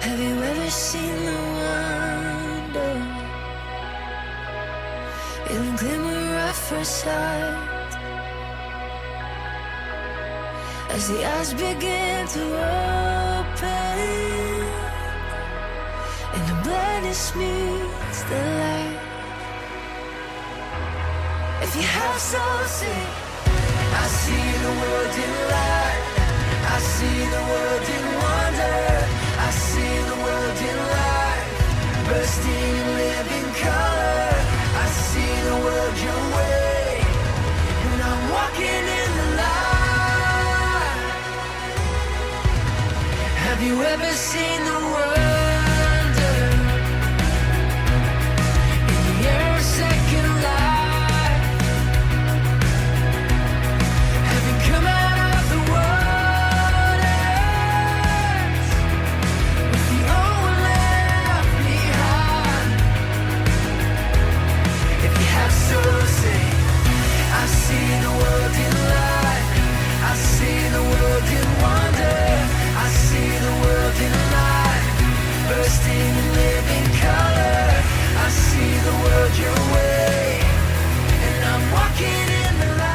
Have you ever seen the wonder in the glimmer of first sight? As the eyes begin to open and the blindness meets the light. If you have soul, sing. I see the world in light. I see the world in wonder. I see the world in light, bursting in living color. I see the world your way, and I'm walking in the light. Have you ever seen the wonder in your second life? Having come out of the waters with the old one left behind. If you have soul, say, I see the world in light. I see the world in wonder. I see the world in light, bursting in living color. I see the world your way, and I'm walking in the light.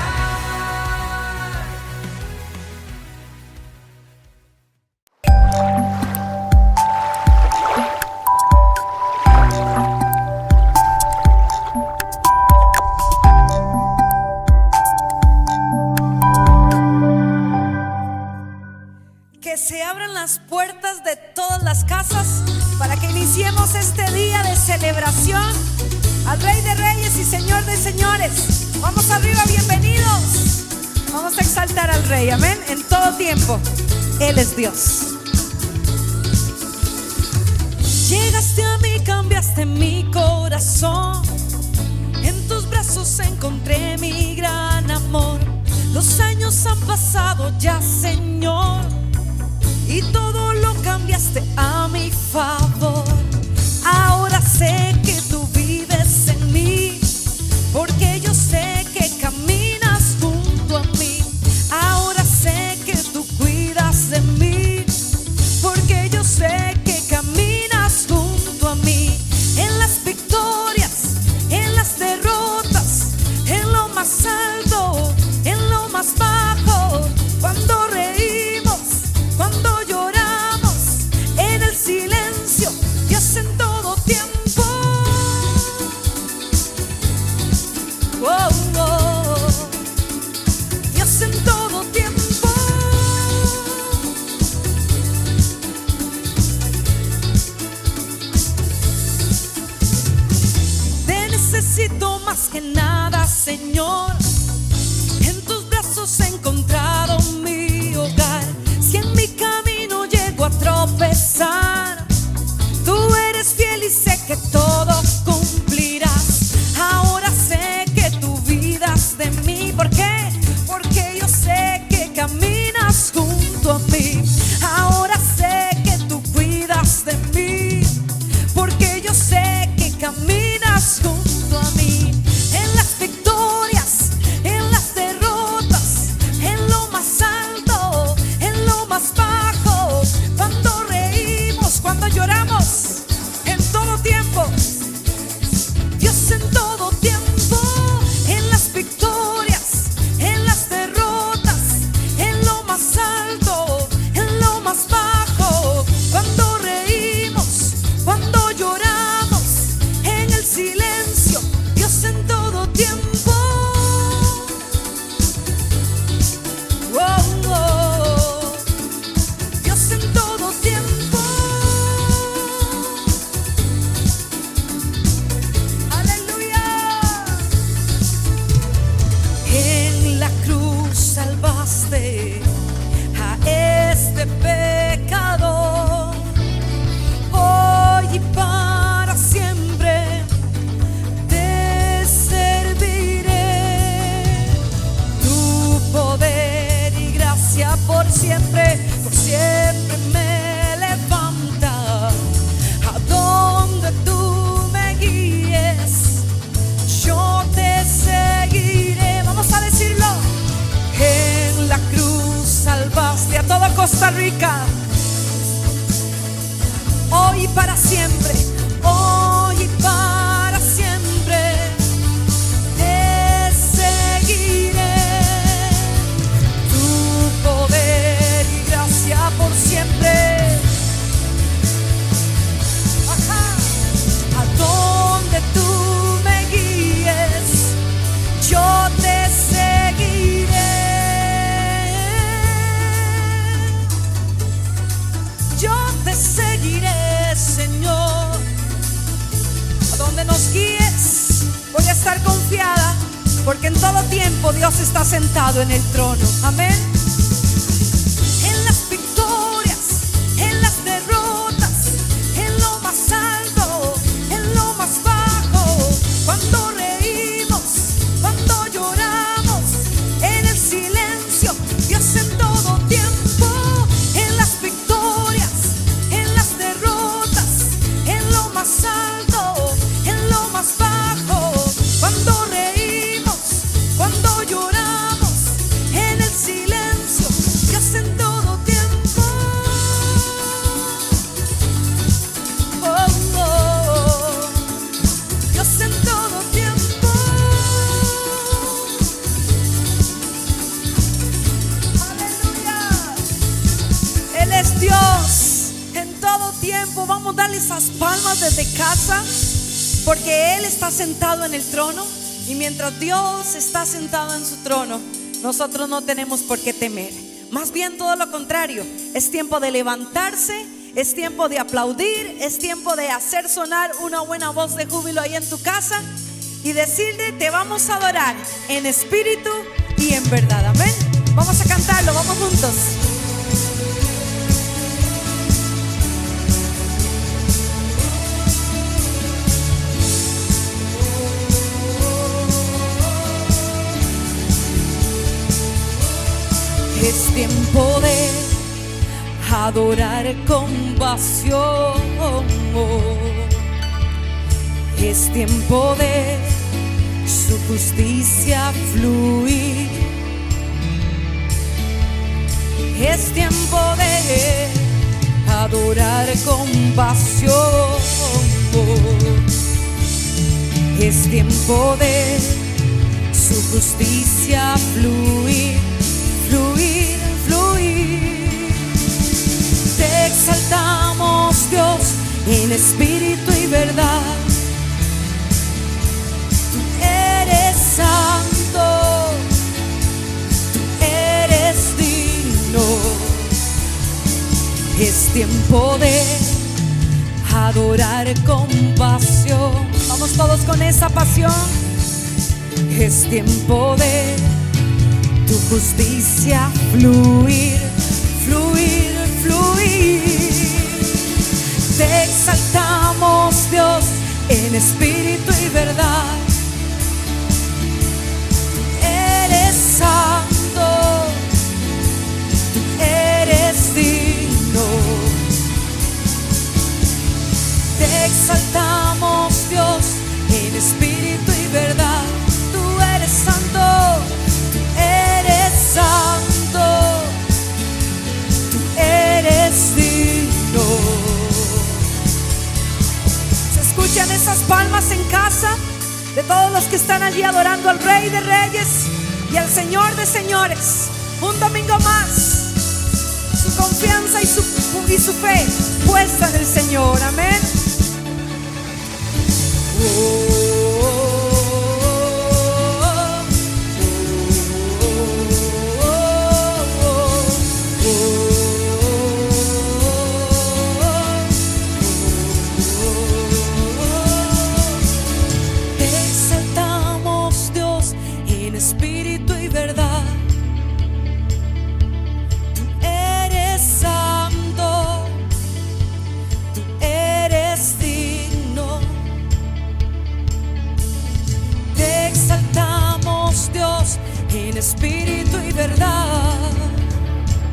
Que se abran las puertas de todas las casas para que iniciemos este día de celebración al Rey de Reyes y Señor de Señores. Vamos arriba, bienvenidos. Vamos a exaltar al Rey, amén, en todo tiempo. Él es Dios. Llegaste a mí, cambiaste mi corazón. En tus brazos encontré mi gran amor. Los años han pasado ya, Señor, y todo lo cambiaste a mi favor. Ahora sé que tú vives en mí, porque yo sé que caminas junto a mí. Ahora sé que tú cuidas de mí, porque yo sé que caminas junto a mí. En las victorias, en las derrotas, en lo más alto, en lo más bajo, cuando reímos, cuando lloramos, en el silencio, Dios en todo tiempo. Oh, oh, Dios en todo tiempo. Te necesito más que nada, Señor. En tus brazos he encontrado mi hogar. Si en mi camino llego a tropezar, tú eres fiel y sé que todo cumplirás. Ahora sé que tú cuidas de mí. ¿Por qué? Porque yo sé que caminas junto a mí. Ahora sé que tú cuidas de mí, porque yo sé que caminas junto a mí. En las victorias, en las derrotas, en lo más alto, en lo más bajo, cuando reímos, cuando lloramos, en todo tiempo, Dios en todo tiempo. En las victorias, en las derrotas, en lo más alto, en lo más bajo, cuando reímos, cuando lloramos, en el silencio, Dios en todo tiempo. Oh, oh, Dios en todo tiempo. Aleluya. En la cruz salvaste a este pecador. Hoy y para siempre te serviré. Tu poder y gracia por siempre me levanta. A donde tú me guíes, yo te seguiré. Vamos a decirlo. En la cruz salvaste a toda Costa Rica. está sentado en el trono. Amén. En las victorias, en las derrotas, en lo más alto, en lo más bajo, cuando reímos, cuando lloramos, en el silencio, Dios en todo tiempo. En las victorias, en las derrotas, en lo más alto, en lo más bajo, cuando reímos, cuando lloramos, en el silencio, Dios en todo tiempo. Oh, oh, Dios en todo tiempo. Aleluya. Él es Dios en todo tiempo. Vamos a darle esas palmas desde casa, porque Él está sentado en el trono. Y mientras Dios está sentado en su trono, nosotros no tenemos por qué temer. Más bien todo lo contrario. Es tiempo de levantarse, es tiempo de aplaudir, es tiempo de hacer sonar una buena voz de júbilo ahí en tu casa y decirle: te vamos a adorar en espíritu y en verdad. Amén. Vamos a cantarlo, vamos juntos. Es tiempo de adorar con pasión. Es tiempo de su justicia fluir. Es tiempo de adorar con pasión. Es tiempo de su justicia fluir. Fluir, fluir. Te exaltamos, Dios, en espíritu y verdad. Tú eres santo, tú eres digno. Es tiempo de adorar con pasión. Vamos todos con esa pasión. Es tiempo de tu justicia fluir, fluir, fluir. Te exaltamos, Dios, en espíritu y verdad. Tú eres santo, tú eres digno. Te exaltamos, Dios, en espíritu y verdad. Tú eres santo, santo, tú eres digno. ¿Se escuchan esas palmas en casa? De todos los que están allí adorando al Rey de Reyes y al Señor de Señores. Un domingo más, su confianza y su fe puesta en el Señor. Amén. Espíritu y verdad. Tú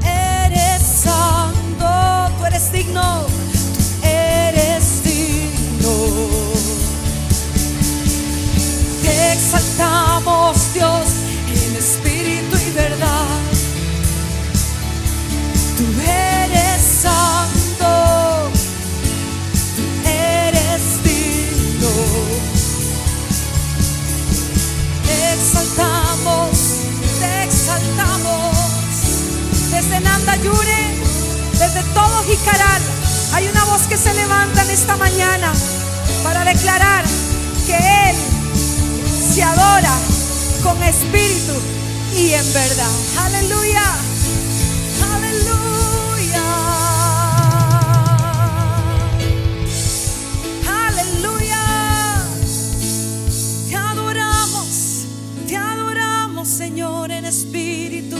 eres santo, tú eres digno, tú eres digno. Te exaltamos, Dios, en espíritu y verdad. Tú eres santo, tú eres digno. Te exaltamos, te exaltamos. Desde Nandayure, desde todo Jicaral, hay una voz que se levanta en esta mañana para declarar que Él se adora con espíritu y en verdad. Aleluya, aleluya, aleluya. Te adoramos, te adoramos. adoramos, Señor, en espíritu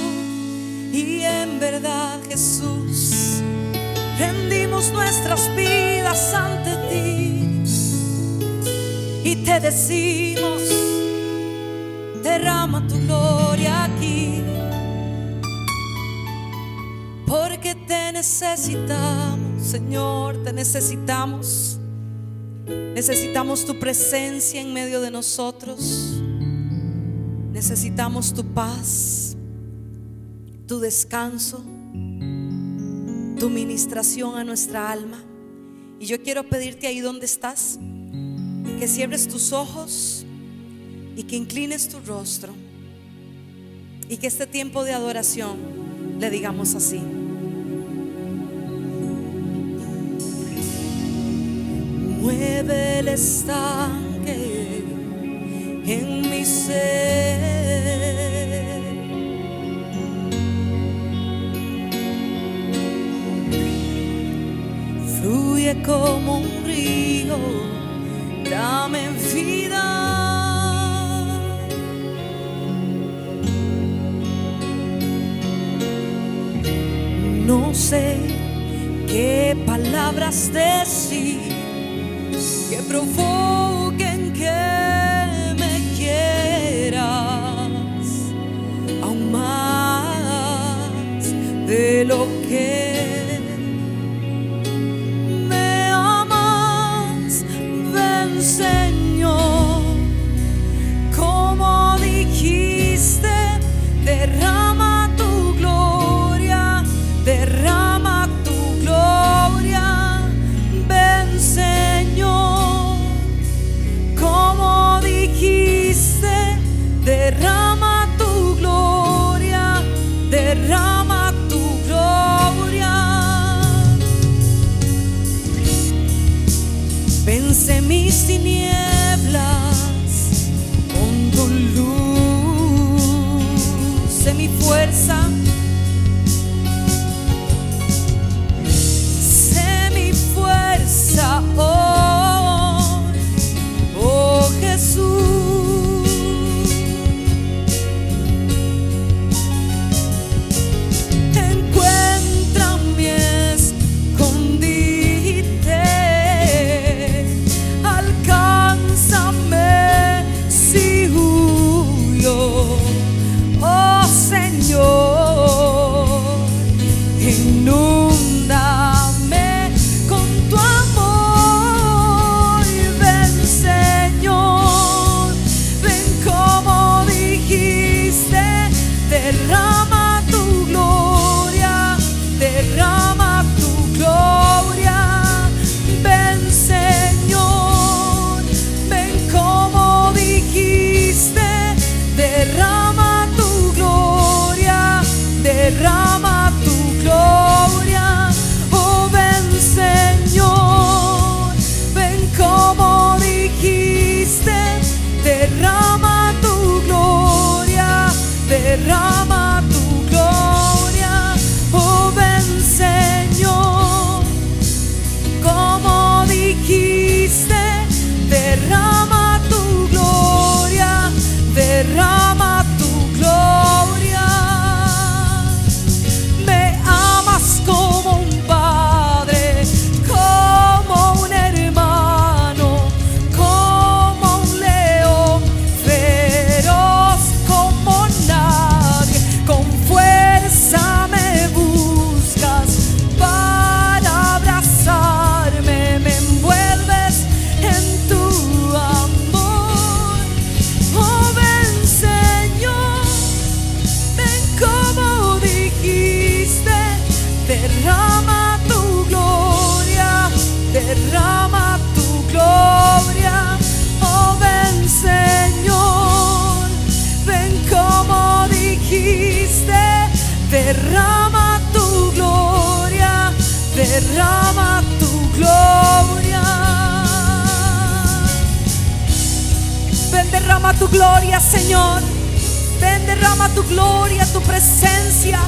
y en verdad, Jesús. Rendimos nuestras vidas ante ti y te decimos: derrama tu gloria aquí, porque te necesitamos, Señor, te necesitamos. Necesitamos tu presencia en medio de nosotros. Necesitamos tu paz, tu descanso, tu ministración a nuestra alma. Y yo quiero pedirte ahí donde estás, que cierres tus ojos y que inclines tu rostro, y que este tiempo de adoración le digamos así: mueve el estanque en mi ser, fluye como un río, dame vida. No sé qué palabras decir que provoquen que me quieras aún más de lo que me amas. Ven, Señor, como dijiste, derrama tu gloria, derrama tu gloria. Ven, Señor, como dijiste, derrama tu gloria, derrama tu gloria. Vence mis tinieblas con tu luz, sé mi fuerza, sé mi fuerza hoy, oh Jesús. Encuentra mi escondite, alcánzame si huyo, oh Señor. Inúndame con tu amor. Ven, Señor, ven como dijiste, derrama tu gloria, derrama tu gloria. Ven, Señor, ven como dijiste, derrama tu gloria, derrama tu gloria. Oh, ven, Señor, ven como dijiste, derrama tu gloria, derrama tu gloria. Oh, ven, Señor, como dijiste, derrama tu gloria, derrama tu gloria. Me amas como un padre, como un hermano, como un león feroz, como nadie. Con fuerza me buscas para abrazarme, me envuelves en tu amor. Oh, ven, Señor, ven como dijiste, derrama tu gloria, derrama tu gloria. Oh, ven, Señor, ven como dijiste, derrama tu gloria, derrama tu gloria. Ven, derrama tu gloria, Señor. Ven, derrama tu gloria, tu presencia,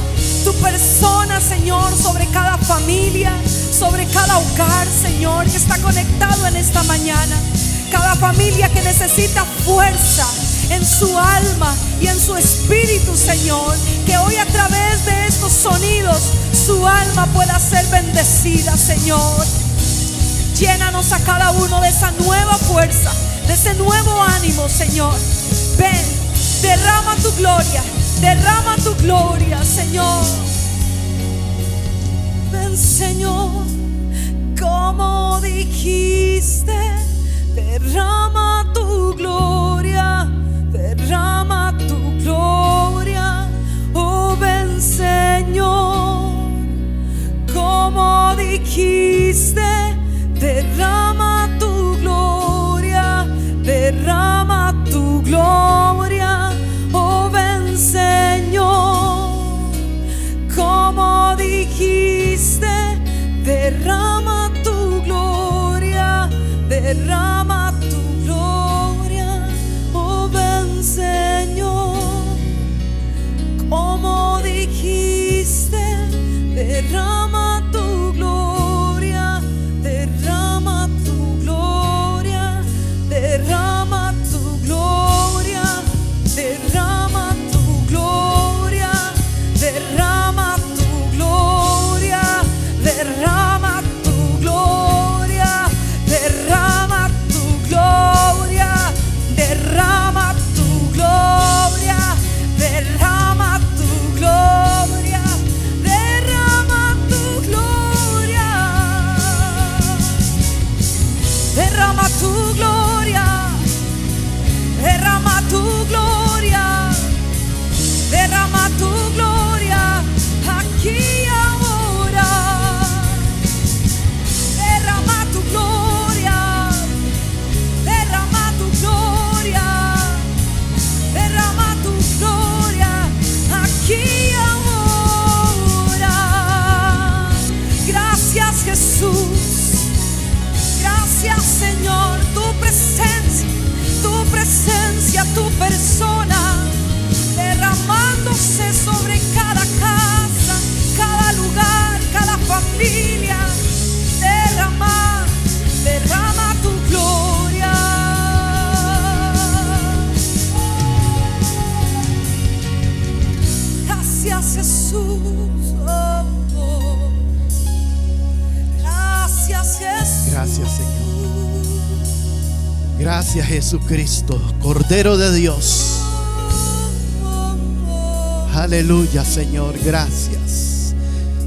tu persona, Señor, sobre cada familia, sobre cada hogar, Señor, que está conectado en esta mañana. Cada familia que necesita fuerza en su alma y en su espíritu. Señor, que hoy a través de estos sonidos su alma pueda ser bendecida, Señor. Llénanos a cada uno de esa nueva fuerza, de ese nuevo ánimo, Señor. Ven, derrama tu gloria, Señor. Ven, Señor, como dijiste, derrama tu gloria, derrama tu gloria. Oh, ven, Señor, como dijiste, derrama tu gloria, derrama tu gloria. Oh, ven, Señor, como dijiste, derrama tu gloria, derrama tu gloria. Oh, ven, Señor, como dijiste, derrama tu gloria, derrama tu gloria, derrama tu gloria, derrama tu gloria, derrama tu gloria, derrama tu gloria, derrama tu gloria, derrama tu gloria, derrama tu gloria, derrama tu gloria, derrama tu gloria, derrama tu gloria, derrama tu gloria aquí y ahora. Derrama tu gloria, derrama tu gloria, derrama tu gloria aquí y ahora. Gracias, Jesús, gracias, Señor, tu presencia, tu persona derramándose sobre cada casa, cada lugar, cada familia. Derrama tu gloria. Gracias, Jesús. Oh, oh. Gracias, Jesús. Gracias, Señor. Gracias, Jesucristo, Cordero de Dios. Aleluya, Señor, gracias.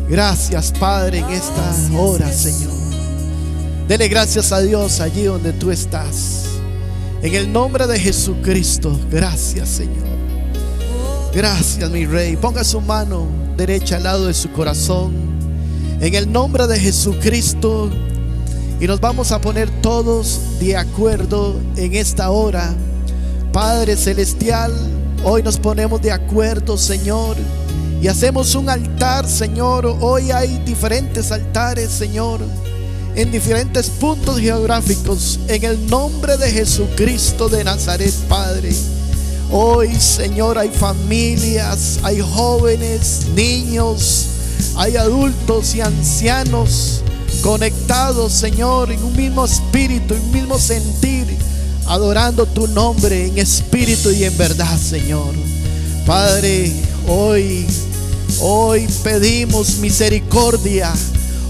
Gracias, Padre, en esta hora, Señor. Dele gracias a Dios allí donde tú estás. En el nombre de Jesucristo, gracias, Señor. Gracias, mi Rey. Ponga su mano derecha al lado de su corazón. En el nombre de Jesucristo. Y nos vamos a poner todos de acuerdo en esta hora. Padre Celestial, hoy nos ponemos de acuerdo, Señor, y hacemos un altar, Señor. Hoy hay diferentes altares, Señor, en diferentes puntos geográficos. En el nombre de Jesucristo de Nazaret, Padre. Hoy, Señor, hay familias, hay jóvenes, niños, hay adultos y ancianos conectados, Señor, en un mismo espíritu, en un mismo sentir, adorando tu nombre en espíritu y en verdad, Señor. Padre, hoy pedimos misericordia,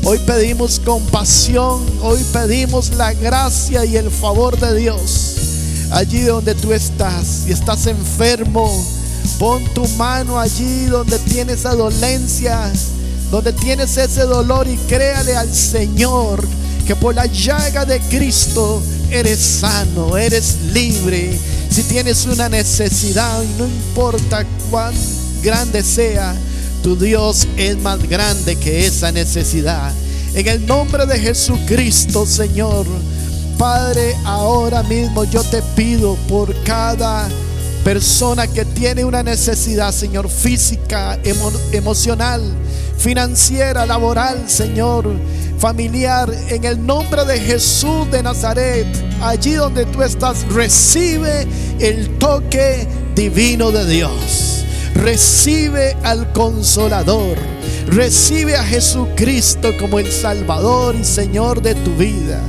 hoy pedimos compasión, hoy pedimos la gracia y el favor de Dios. Allí donde tú estás y estás enfermo, pon tu mano allí donde tienes esa dolencia, donde tienes ese dolor, y créale al Señor que por la llaga de Cristo eres sano, eres libre. Si tienes una necesidad, y no importa cuán grande sea, tu Dios es más grande que esa necesidad. En el nombre de Jesucristo, Señor, Padre, ahora mismo yo te pido por cada persona que tiene una necesidad, Señor, física, emocional, financiera, laboral, Señor, familiar. En el nombre de Jesús de Nazaret, allí donde tú estás, recibe el toque divino de Dios. Recibe al Consolador. Recibe a Jesucristo como el Salvador y Señor de tu vida.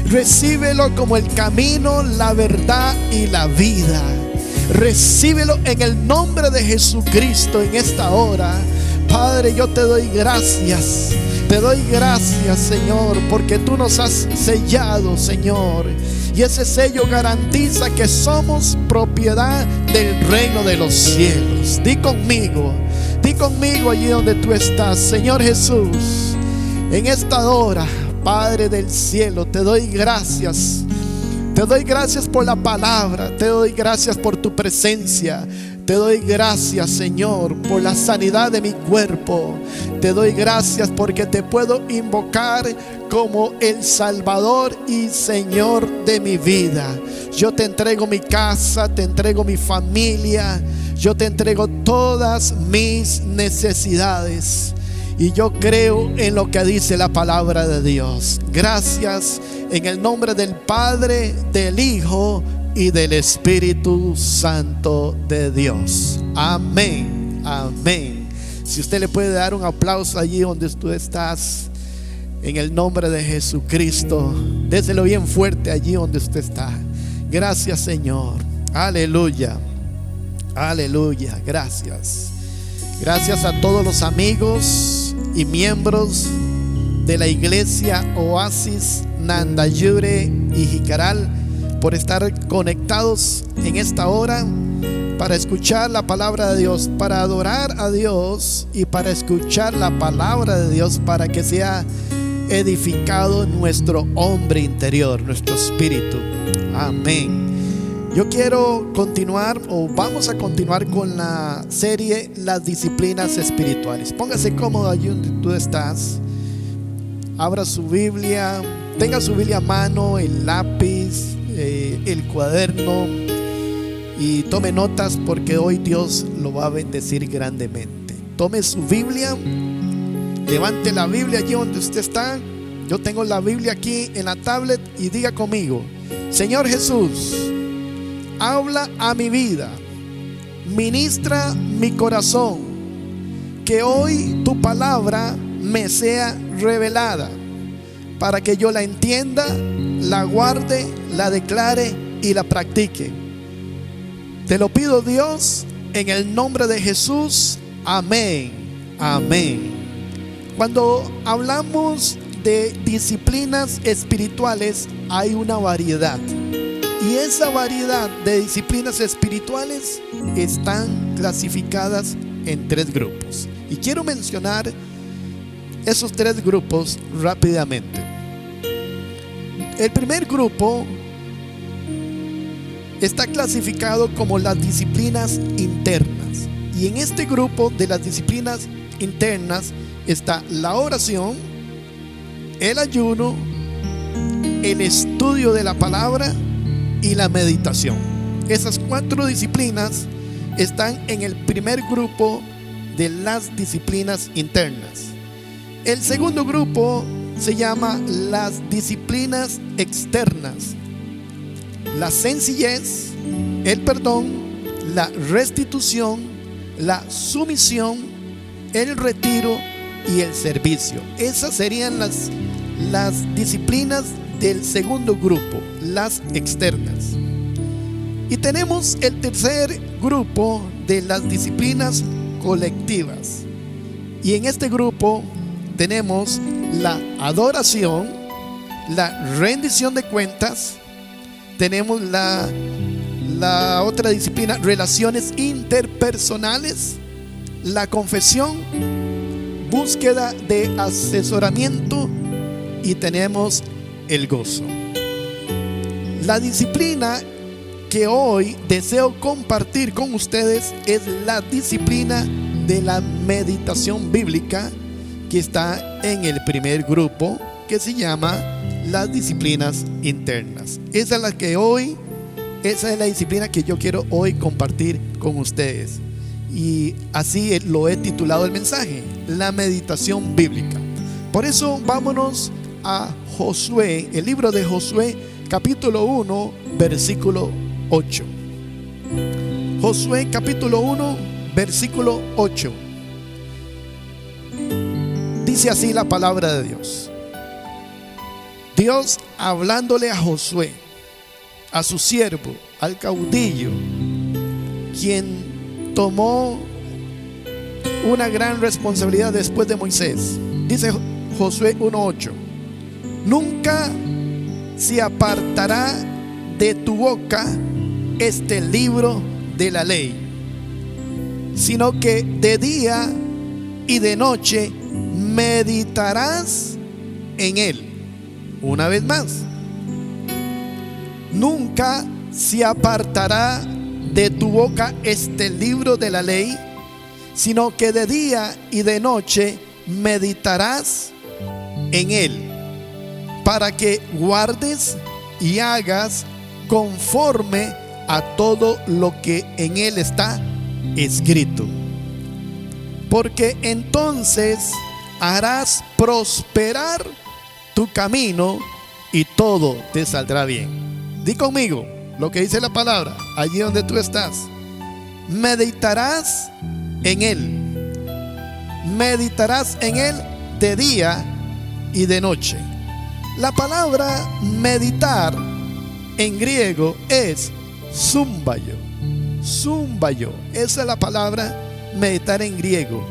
Recíbelo como el camino, la verdad y la vida. Recíbelo en el nombre de Jesucristo en esta hora. Padre, yo te doy gracias. Te doy gracias, Señor, porque tú nos has sellado, Señor. Y ese sello garantiza que somos propiedad del reino de los cielos. Di conmigo allí donde tú estás, Señor Jesús. En esta hora, Padre del cielo, te doy gracias. Te doy gracias por la palabra. Te doy gracias por tu presencia. Te doy gracias, Señor, por la sanidad de mi cuerpo. Te doy gracias porque te puedo invocar como el Salvador y Señor de mi vida. Yo te entrego mi casa, te entrego mi familia. Yo te entrego todas mis necesidades. Y yo creo en lo que dice la palabra de Dios. Gracias en el nombre del Padre, del Hijo y del Espíritu Santo de Dios. Amén, amén. Si usted le puede dar un aplauso allí donde tú estás, en el nombre de Jesucristo, déselo bien fuerte allí donde usted está. Gracias, Señor. Aleluya, aleluya. Gracias. Gracias a todos los amigos y miembros de la iglesia Oasis Nandayure y Jicaral por estar conectados en esta hora para escuchar la palabra de Dios, para adorar a Dios y para escuchar la palabra de Dios, para que sea edificado nuestro hombre interior, nuestro espíritu. Amén. Yo quiero continuar, o vamos a continuar con la serie Las disciplinas espirituales. Póngase cómodo allí donde tú estás. Abra su Biblia, tenga su Biblia a mano, el lápiz, el cuaderno, y tome notas porque hoy Dios lo va a bendecir grandemente. Tome su Biblia, levante la Biblia allí donde usted está. Yo tengo la Biblia aquí en la tablet y diga conmigo: Señor Jesús, habla a mi vida, ministra mi corazón, que hoy tu palabra me sea revelada, para que yo la entienda, la guarde, la declare y la practique. Te lo pido, Dios, en el nombre de Jesús. Amén, amén. Cuando hablamos de disciplinas espirituales, hay una variedad. Y esa variedad de disciplinas espirituales están clasificadas en 3 grupos. Y quiero mencionar esos 3 grupos rápidamente. El primer grupo está clasificado como las disciplinas internas. Y en este grupo de las disciplinas internas está la oración, el ayuno, el estudio de la palabra y la meditación. Esas 4 disciplinas están en el primer grupo de las disciplinas internas. El segundo grupo se llama las disciplinas externas: la sencillez, el perdón, la restitución, la sumisión, el retiro y el servicio. Esas serían las disciplinas del segundo grupo, las externas. Y tenemos el tercer grupo de las disciplinas colectivas. Y en este grupo tenemos la adoración, la rendición de cuentas, tenemos la otra disciplina, relaciones interpersonales, la confesión, búsqueda de asesoramiento, y tenemos el gozo. La disciplina que hoy deseo compartir con ustedes es la disciplina de la meditación bíblica, que está en el primer grupo, que se llama las disciplinas internas. Esa es la disciplina que yo quiero hoy compartir con ustedes. Y así lo he titulado el mensaje: la meditación bíblica. Por eso vámonos a Josué, el libro de Josué, capítulo 1, versículo 8. Josué capítulo 1, versículo 8. Dice así la palabra de Dios. Dios hablándole a Josué, a su siervo, al caudillo, quien tomó una gran responsabilidad después de Moisés. Dice Josué 1:8: nunca se apartará de tu boca este libro de la ley, sino que de día y de noche meditarás en él. Una vez más, nunca se apartará de tu boca este libro de la ley, sino que de día y de noche meditarás en él, para que guardes y hagas conforme a todo lo que en él está escrito, porque entonces harás prosperar tu camino y todo te saldrá bien. Di conmigo lo que dice la palabra allí donde tú estás. Meditarás en él. Meditarás en él de día y de noche. La palabra meditar en griego es zumbayo. Zumbayo, esa es la palabra meditar en griego.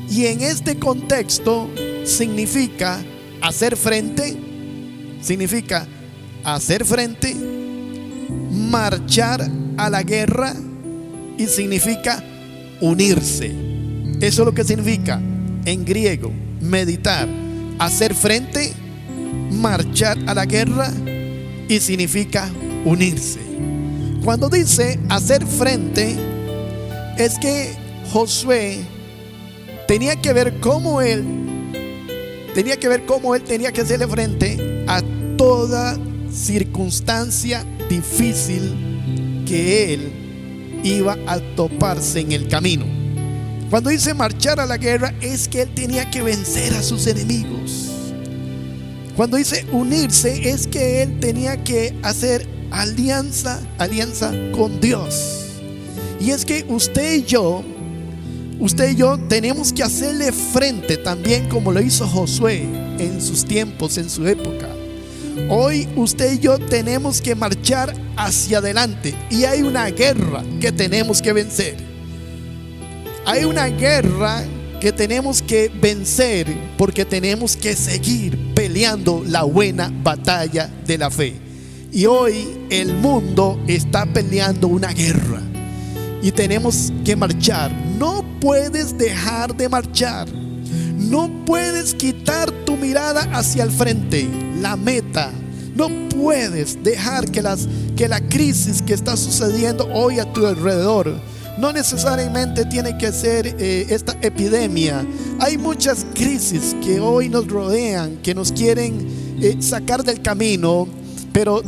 Y en este contexto significa hacer frente, marchar a la guerra y significa unirse. Eso es lo que significa en griego meditar: hacer frente, marchar a la guerra y significa unirse. Cuando dice hacer frente, es que Josué tenía que ver cómo él tenía que hacerle frente a toda circunstancia difícil que él iba a toparse en el camino. Cuando dice marchar a la guerra, es que él tenía que vencer a sus enemigos. Cuando dice unirse, es que él tenía que hacer alianza con Dios. Y es que usted y yo tenemos que hacerle frente también, como lo hizo Josué en sus tiempos, en su época. Hoy usted y yo tenemos que marchar hacia adelante, y hay una guerra que tenemos que vencer. Hay una guerra que tenemos que vencer, porque tenemos que seguir peleando la buena batalla de la fe. Y hoy el mundo está peleando una guerra y tenemos que marchar. No puedes dejar de marchar. No puedes quitar tu mirada hacia el frente, la meta. No puedes dejar que la crisis que está sucediendo hoy a tu alrededor, no necesariamente tiene que ser esta epidemia. Hay muchas crisis que hoy nos rodean, que nos quieren sacar del camino, pero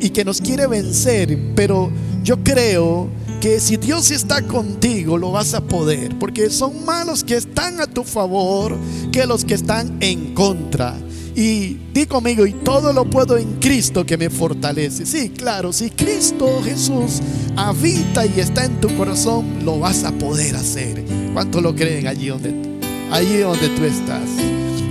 y que nos quiere vencer. Pero yo creo que si Dios está contigo, lo vas a poder, porque son más los que están a tu favor que los que están en contra. Y di conmigo: y todo lo puedo en Cristo que me fortalece. Sí, claro, si Cristo Jesús habita y está en tu corazón, lo vas a poder hacer. ¿Cuántos lo creen allí donde tú estás?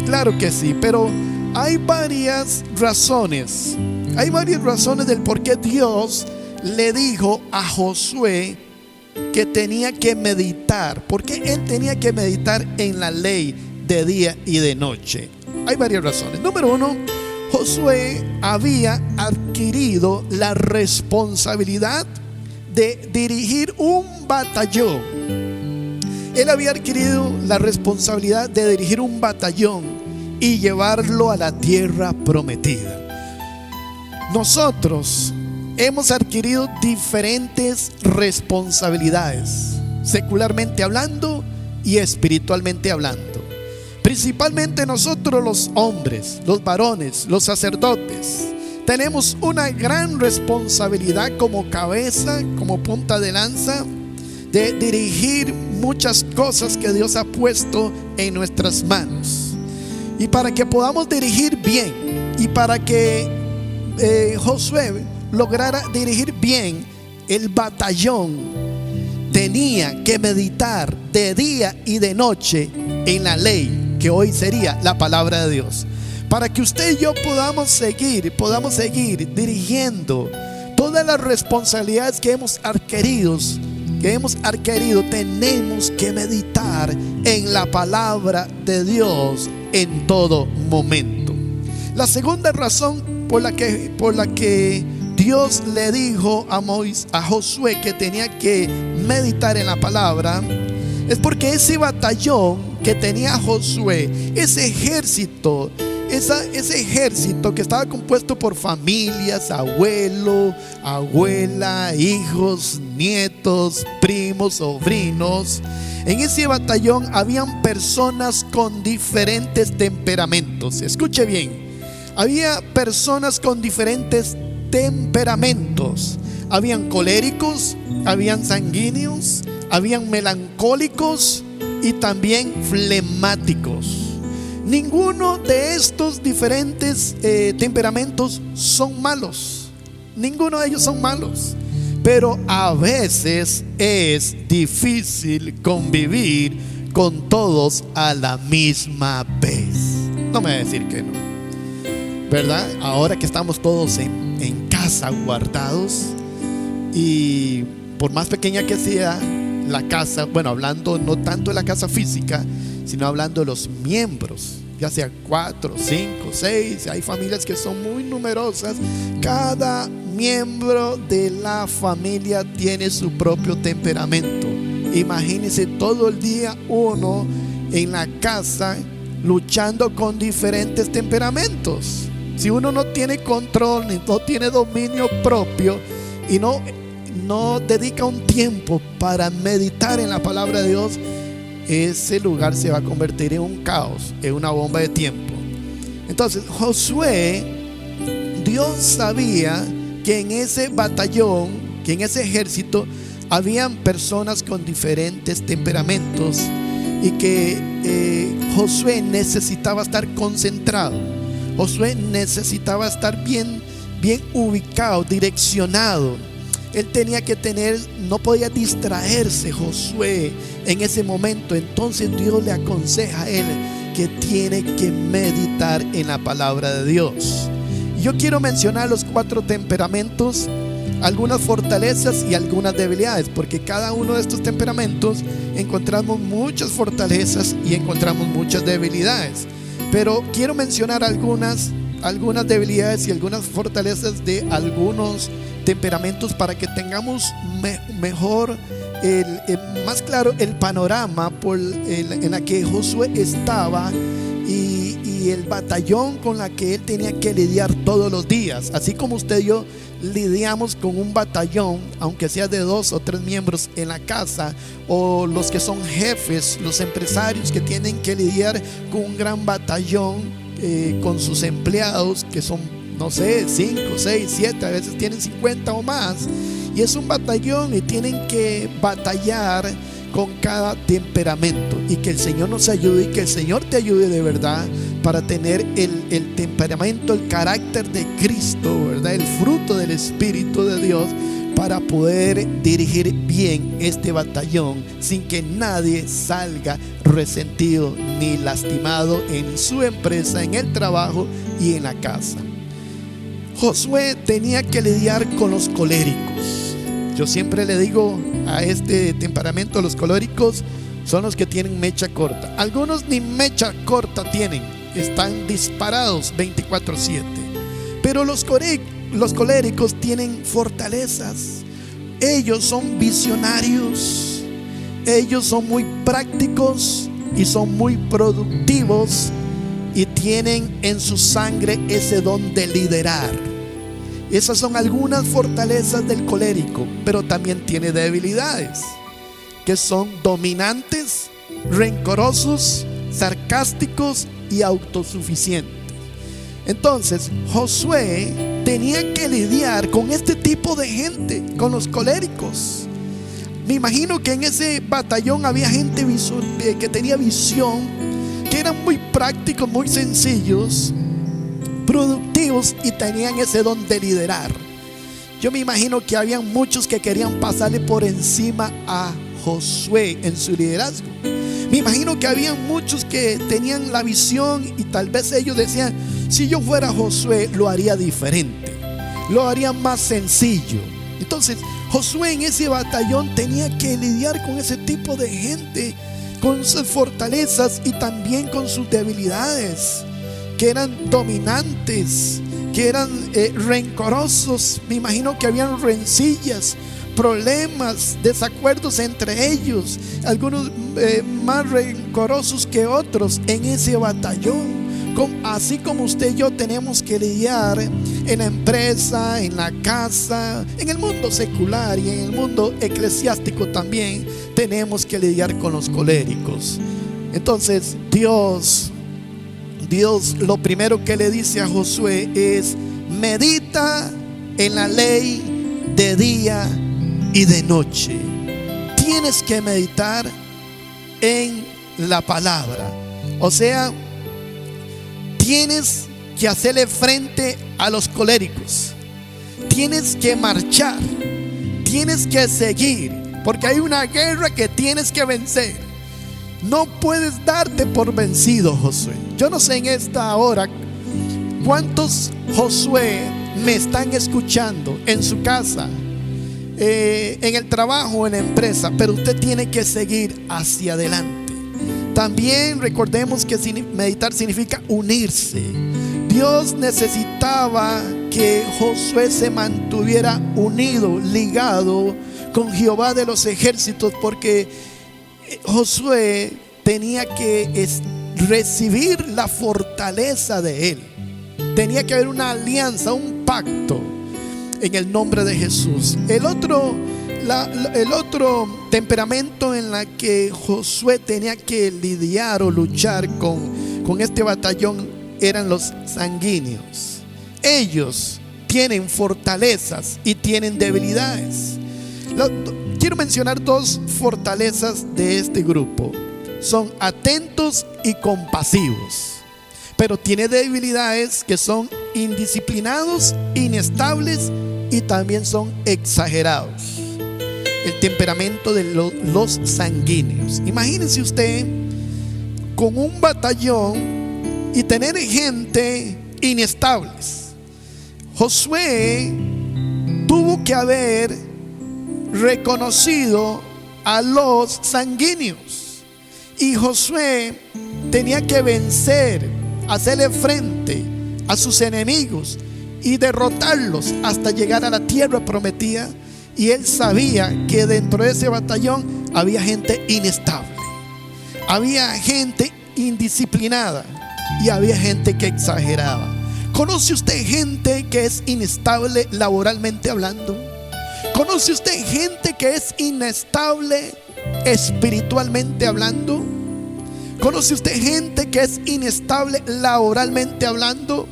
Claro que sí, pero hay varias razones del por qué Dios le dijo a Josué que tenía que meditar. Porque él tenía que meditar en la ley de día y de noche. Hay varias razones. Número uno, Josué había adquirido la responsabilidad de dirigir un batallón. Él había adquirido la responsabilidad de dirigir un batallón y llevarlo a la tierra prometida. Nosotros hemos adquirido diferentes responsabilidades, secularmente hablando y espiritualmente hablando. Principalmente nosotros, los hombres, los varones, los sacerdotes, tenemos una gran responsabilidad como cabeza, como punta de lanza, de dirigir muchas cosas que Dios ha puesto en nuestras manos. Y para que podamos dirigir bien, y para que Josué lograra dirigir bien el batallón, tenía que meditar de día y de noche en la ley, que hoy sería la palabra de Dios, para que usted y yo podamos seguir dirigiendo todas las responsabilidades que hemos adquirido que hemos adquirido, tenemos que meditar en la palabra de Dios en todo momento. La segunda razón por la que Dios le dijo a Josué que tenía que meditar en la palabra es porque ese batallón que tenía Josué, ese ejército que estaba compuesto por familias, abuelo, abuela, hijos, nietos, primos, sobrinos. En ese batallón habían personas con diferentes temperamentos. Escuche bien, había personas con diferentes temperamentos. Habían coléricos, habían sanguíneos, habían melancólicos y también flemáticos. Ninguno de estos diferentes temperamentos son malos. Ninguno de ellos son malos. Pero a veces es difícil convivir con todos a la misma vez. No me va a decir que no, ¿verdad? Ahora que estamos todos en casa guardados, y por más pequeña que sea la casa, bueno, hablando no tanto de la casa física, sino hablando de los miembros, ya sea 4, 5, 6, hay familias que son muy numerosas. Cada miembro de la familia tiene su propio temperamento. Imagínense todo el día uno en la casa luchando con diferentes temperamentos. Si uno no tiene control ni no tiene dominio propio y no dedica un tiempo para meditar en la palabra de Dios, ese lugar se va a convertir en un caos, en una bomba de tiempo. Entonces Josué, Dios sabía que en ese batallón, que en ese ejército habían personas con diferentes temperamentos y que Josué necesitaba estar concentrado. Josué necesitaba estar bien ubicado, direccionado. Él tenía que no podía distraerse Josué en ese momento. Entonces Dios le aconseja a él que tiene que meditar en la palabra de Dios. Yo quiero mencionar los 4 temperamentos, algunas fortalezas y algunas debilidades, porque cada uno de estos temperamentos encontramos muchas fortalezas y encontramos muchas debilidades. Pero quiero mencionar algunas debilidades y algunas fortalezas de algunos temperamentos para que tengamos mejor, más claro el panorama en la que Josué estaba y el batallón con la que él tenía que lidiar todos los días. Así como usted y yo lidiamos con un batallón, aunque sea de 2 o 3 miembros en la casa, o los que son jefes, los empresarios que tienen que lidiar con un gran batallón, con sus empleados que son, no sé, 5, 6, 7, a veces tienen 50 o más, y es un batallón y tienen que batallar con cada temperamento. Y que el Señor nos ayude y que el Señor te ayude de verdad para tener el temperamento, el carácter de Cristo, ¿verdad? El fruto del Espíritu de Dios, para poder dirigir bien este batallón sin que nadie salga resentido ni lastimado en su empresa, en el trabajo y en la casa. Josué tenía que lidiar con los coléricos. Yo siempre le digo a este temperamento, los coléricos son los que tienen mecha corta. Algunos ni mecha corta tienen, están disparados 24/7. Pero los coléricos tienen fortalezas. Ellos son visionarios, ellos son muy prácticos y son muy productivos, y tienen en su sangre ese don de liderar. Esas son algunas fortalezas del colérico, pero también tiene debilidades, que son dominantes, rencorosos, sarcásticos y autosuficientes. Entonces Josué tenía que lidiar con este tipo de gente, con los coléricos. Me imagino que en ese batallón había gente que tenía visión, que eran muy prácticos, muy sencillos, productivos y tenían ese don de liderar. Yo me imagino que habían muchos que querían pasarle por encima a Josué en su liderazgo. Me imagino que habían muchos que tenían la visión y tal vez ellos decían: si yo fuera Josué lo haría diferente, lo haría más sencillo, Entonces Josué en ese batallón tenía que lidiar con ese tipo de gente, con sus fortalezas y también con sus debilidades, que eran dominantes, que eran rencorosos. Me imagino que habían rencillas, problemas, desacuerdos entre ellos, algunos más rencorosos que otros en ese batallón. Así como usted y yo tenemos que lidiar en la empresa, en la casa, en el mundo secular y en el mundo eclesiástico también tenemos que lidiar con los coléricos. Entonces Dios lo primero que le dice a Josué es: medita en la ley de día y de noche. Tienes que meditar en la palabra. O sea, tienes que hacerle frente a los coléricos. Tienes que marchar. Tienes que seguir, porque hay una guerra que tienes que vencer. No puedes darte por vencido, Josué. Yo no sé en esta hora cuántos Josué me están escuchando en su casa, en el trabajo, en la empresa, pero usted tiene que seguir hacia adelante. También recordemos que meditar significa unirse. Dios necesitaba que Josué se mantuviera unido, ligado con Jehová de los ejércitos, porque Josué tenía que recibir la fortaleza de él. Tenía que haber una alianza, un pacto en el nombre de Jesús. El otro temperamento en la que Josué tenía que lidiar o luchar con este batallón eran los sanguíneos. Ellos tienen fortalezas y tienen debilidades. Quiero mencionar dos fortalezas de este grupo. Son atentos y compasivos, pero tiene debilidades que son indisciplinados, inestables y también son exagerados. El temperamento de los sanguíneos. Imagínense usted con un batallón y tener gente inestables. Josué tuvo que haber reconocido a los sanguíneos, y Josué tenía que vencer, hacerle frente a sus enemigos y derrotarlos hasta llegar a la tierra prometida. Y él sabía que dentro de ese batallón había gente inestable, había gente indisciplinada y había gente que exageraba. ¿Conoce usted gente que es inestable laboralmente hablando? ¿Conoce usted gente que es inestable espiritualmente hablando? ¿Conoce usted gente que es inestable laboralmente hablando?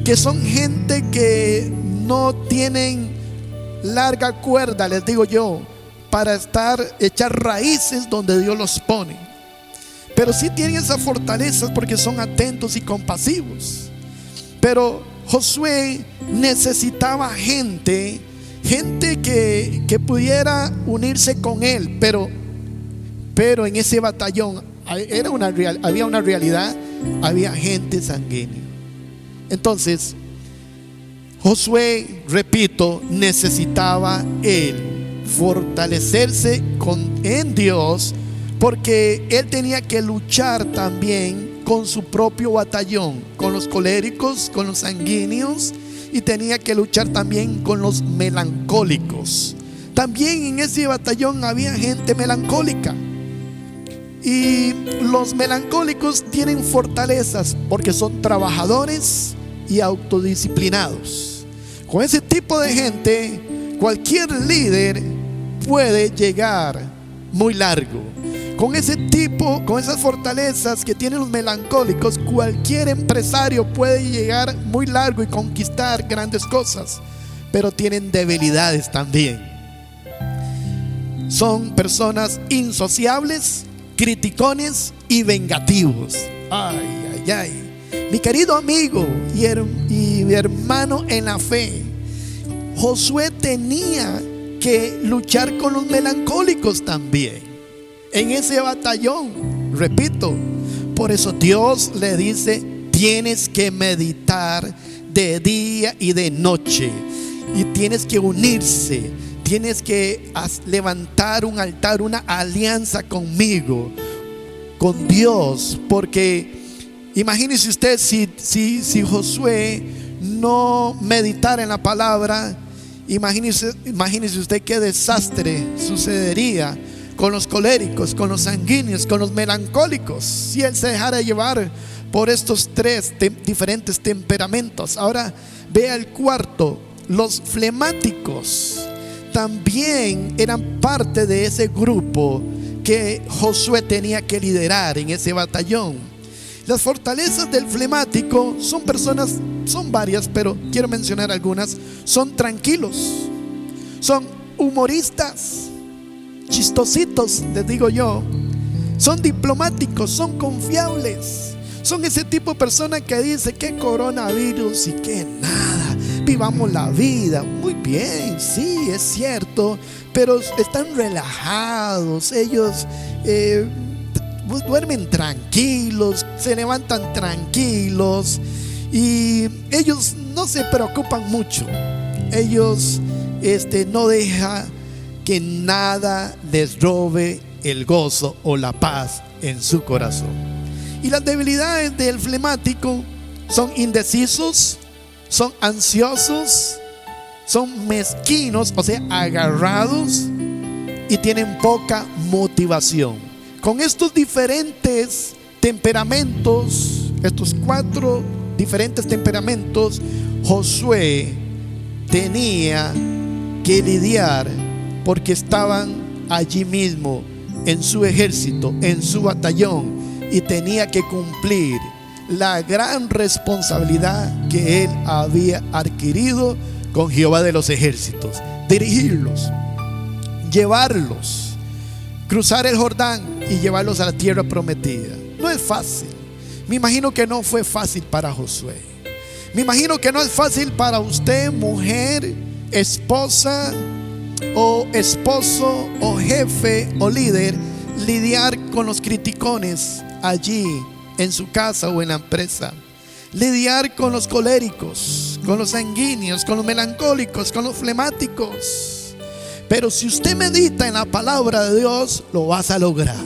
Que son gente que no tienen larga cuerda, les digo yo, para echar raíces donde Dios los pone. Pero sí tienen esas fortalezas porque son atentos y compasivos. Pero Josué necesitaba gente que pudiera unirse con él, pero en ese batallón había una realidad, había gente sanguínea. Entonces Josué, repito, necesitaba él fortalecerse en Dios, porque él tenía que luchar también con su propio batallón, con los coléricos, con los sanguíneos, y tenía que luchar también con los melancólicos. También en ese batallón había gente melancólica, y los melancólicos tienen fortalezas porque son trabajadores y autodisciplinados. Con ese tipo de gente, cualquier líder puede llegar muy largo. Con esas fortalezas que tienen los melancólicos, cualquier empresario puede llegar muy largo y conquistar grandes cosas, pero tienen debilidades también. Son personas insociables, criticones y vengativos. Ay, ay, ay. Mi querido amigo y mi hermano en la fe, Josué tenía que luchar con los melancólicos también en ese batallón. Repito, por eso Dios le dice: tienes que meditar de día y de noche. y tienes que unirse, tienes que levantar un altar, una alianza conmigo, con Dios, porque imagínese usted si Josué no meditara en la palabra, imagínese usted qué desastre sucedería con los coléricos, con los sanguíneos, con los melancólicos, si él se dejara llevar por estos tres diferentes temperamentos. Ahora vea el cuarto, los flemáticos también eran parte de ese grupo que Josué tenía que liderar en ese batallón. Las fortalezas del flemático son varias, pero quiero mencionar algunas. Son tranquilos, son humoristas, chistositos, les digo yo, son diplomáticos, son confiables, son ese tipo de persona que dice que coronavirus y que nada, vivamos la vida. Muy bien, sí, es cierto, pero están relajados, ellos duermen tranquilos, se levantan tranquilos y ellos no se preocupan mucho. Ellos no dejan que nada les robe el gozo o la paz en su corazón. Y las debilidades del flemático son indecisos, son ansiosos, son mezquinos, o sea, agarrados, y tienen poca motivación. Con estos diferentes temperamentos, estos 4 diferentes temperamentos, Josué tenía que lidiar, porque estaban allí mismo en su ejército, en su batallón, y tenía que cumplir la gran responsabilidad que él había adquirido con Jehová de los ejércitos: dirigirlos, llevarlos, cruzar el Jordán y llevarlos a la tierra prometida. No es fácil. Me imagino que no fue fácil para Josué. Me imagino que no es fácil para usted, mujer, esposa o esposo o jefe o líder, lidiar con los criticones allí en su casa o en la empresa, lidiar con los coléricos, con los sanguíneos, con los melancólicos, con los flemáticos. Pero si usted medita en la palabra de Dios, lo vas a lograr.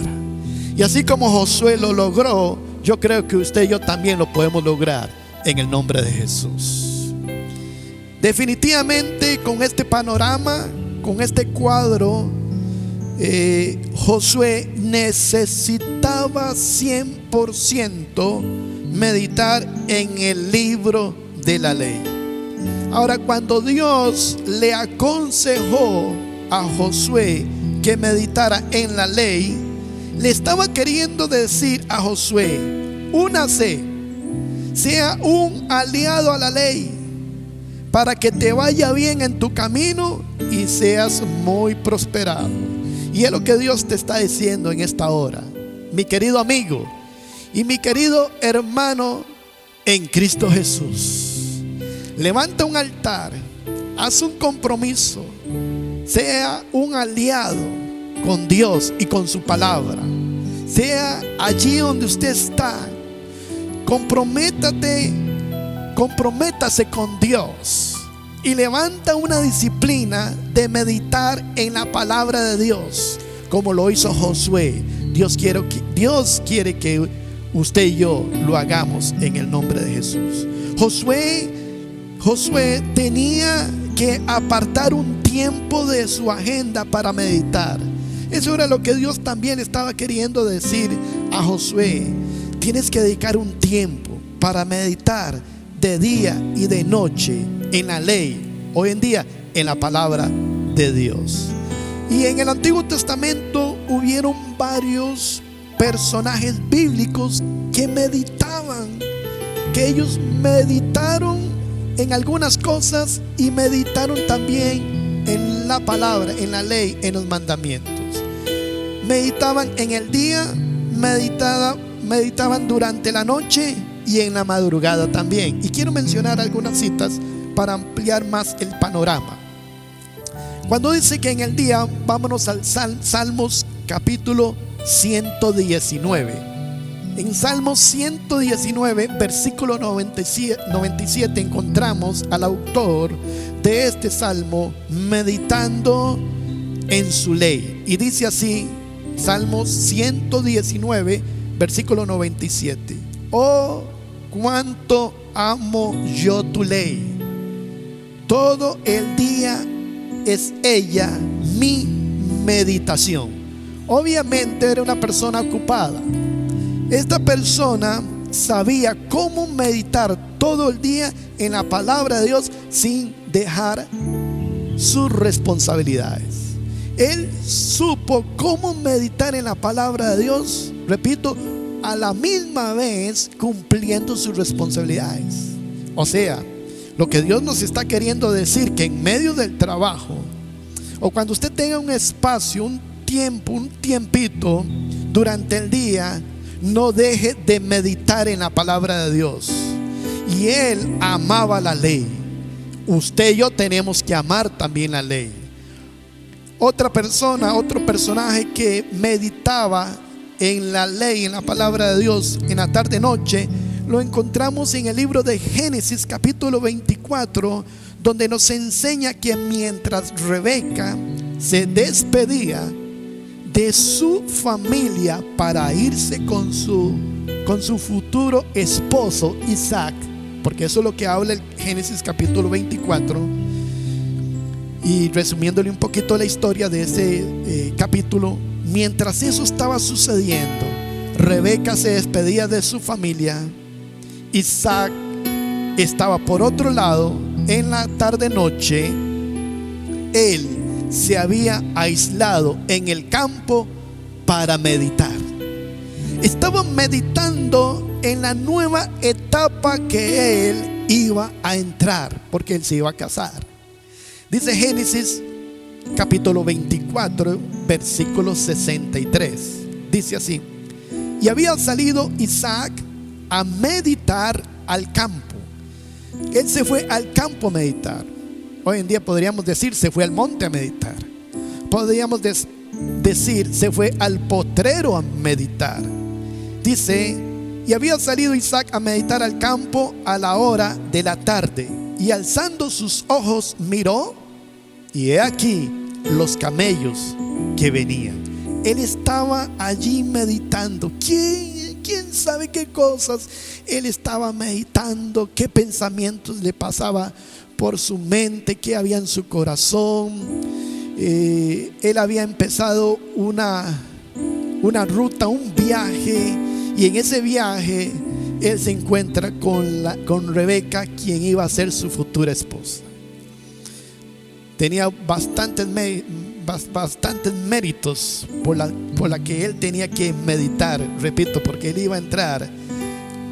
Y así como Josué lo logró, yo creo que usted y yo también lo podemos lograr en el nombre de Jesús. Definitivamente, con este panorama, con este cuadro, Josué necesitaba 100% meditar en el libro de la ley. Ahora, cuando Dios le aconsejó a Josué que meditara en la ley, le estaba queriendo decir a Josué: únase, sea un aliado a la ley, para que te vaya bien en tu camino y seas muy prosperado. Y es lo que Dios te está diciendo en esta hora, mi querido amigo y mi querido hermano en Cristo Jesús. Levanta un altar, haz un compromiso, sea un aliado con Dios y con su palabra. Sea allí donde usted está, comprométase con Dios y levanta una disciplina de meditar en la palabra de Dios, como lo hizo Josué. Dios quiere que usted y yo lo hagamos en el nombre de Jesús. Josué tenía que apartar un tiempo de su agenda para meditar. Eso era lo que Dios también estaba queriendo decir a Josué. Tienes que dedicar un tiempo para meditar de día y de noche en la ley, hoy en día en la palabra de Dios. Y en el Antiguo Testamento hubieron varios personajes bíblicos que meditaban, que ellos meditaron en algunas cosas y meditaron también en la palabra, en la ley, en los mandamientos. Meditaban en el día, meditaban durante la noche y en la madrugada también. Y quiero mencionar algunas citas para ampliar más el panorama. Cuando dice que en el día, vámonos al Salmos capítulo 119. En Salmo 119, versículo 97, encontramos al autor de este salmo meditando en su ley. Y dice así, Salmo 119, versículo 97: oh, cuánto amo yo tu ley, todo el día es ella mi meditación. Obviamente era una persona ocupada. Esta persona sabía cómo meditar todo el día en la palabra de Dios sin dejar sus responsabilidades. Él supo cómo meditar en la palabra de Dios, repito, a la misma vez cumpliendo sus responsabilidades. O sea, lo que Dios nos está queriendo decir, que en medio del trabajo, o cuando usted tenga un espacio, un tiempito durante el día, no deje de meditar en la palabra de Dios. Y él amaba la ley. Usted y yo tenemos que amar también la ley. Otra persona, otro personaje que meditaba en la ley, en la palabra de Dios, en la tarde noche, lo encontramos en el libro de Génesis capítulo 24, donde nos enseña que mientras Rebeca se despedía de su familia para irse con su futuro esposo Isaac, porque eso es lo que habla el Génesis capítulo 24, y resumiéndole un poquito la historia de ese capítulo, mientras eso estaba sucediendo, Rebeca se despedía de su familia, Isaac estaba por otro lado. En la tarde noche él se había aislado en el campo para meditar. Estaba meditando en la nueva etapa que él iba a entrar, porque él se iba a casar. Dice Génesis capítulo 24, versículo 63. Dice así: y había salido Isaac a meditar al campo. Él se fue al campo a meditar. Hoy en día podríamos decir se fue al monte a meditar. Podríamos decir se fue al potrero a meditar. Dice: y había salido Isaac a meditar al campo a la hora de la tarde, y alzando sus ojos miró, y he aquí los camellos que venían. Él estaba allí meditando. ¿Quién sabe qué cosas él estaba meditando? ¿Qué pensamientos le pasaba por su mente? ¿Qué había en su corazón? Él había empezado una ruta, un viaje, y en ese viaje él se encuentra con Rebeca, quien iba a ser su futura esposa. Tenía bastantes méritos por la que él tenía que meditar, repito, porque él iba a entrar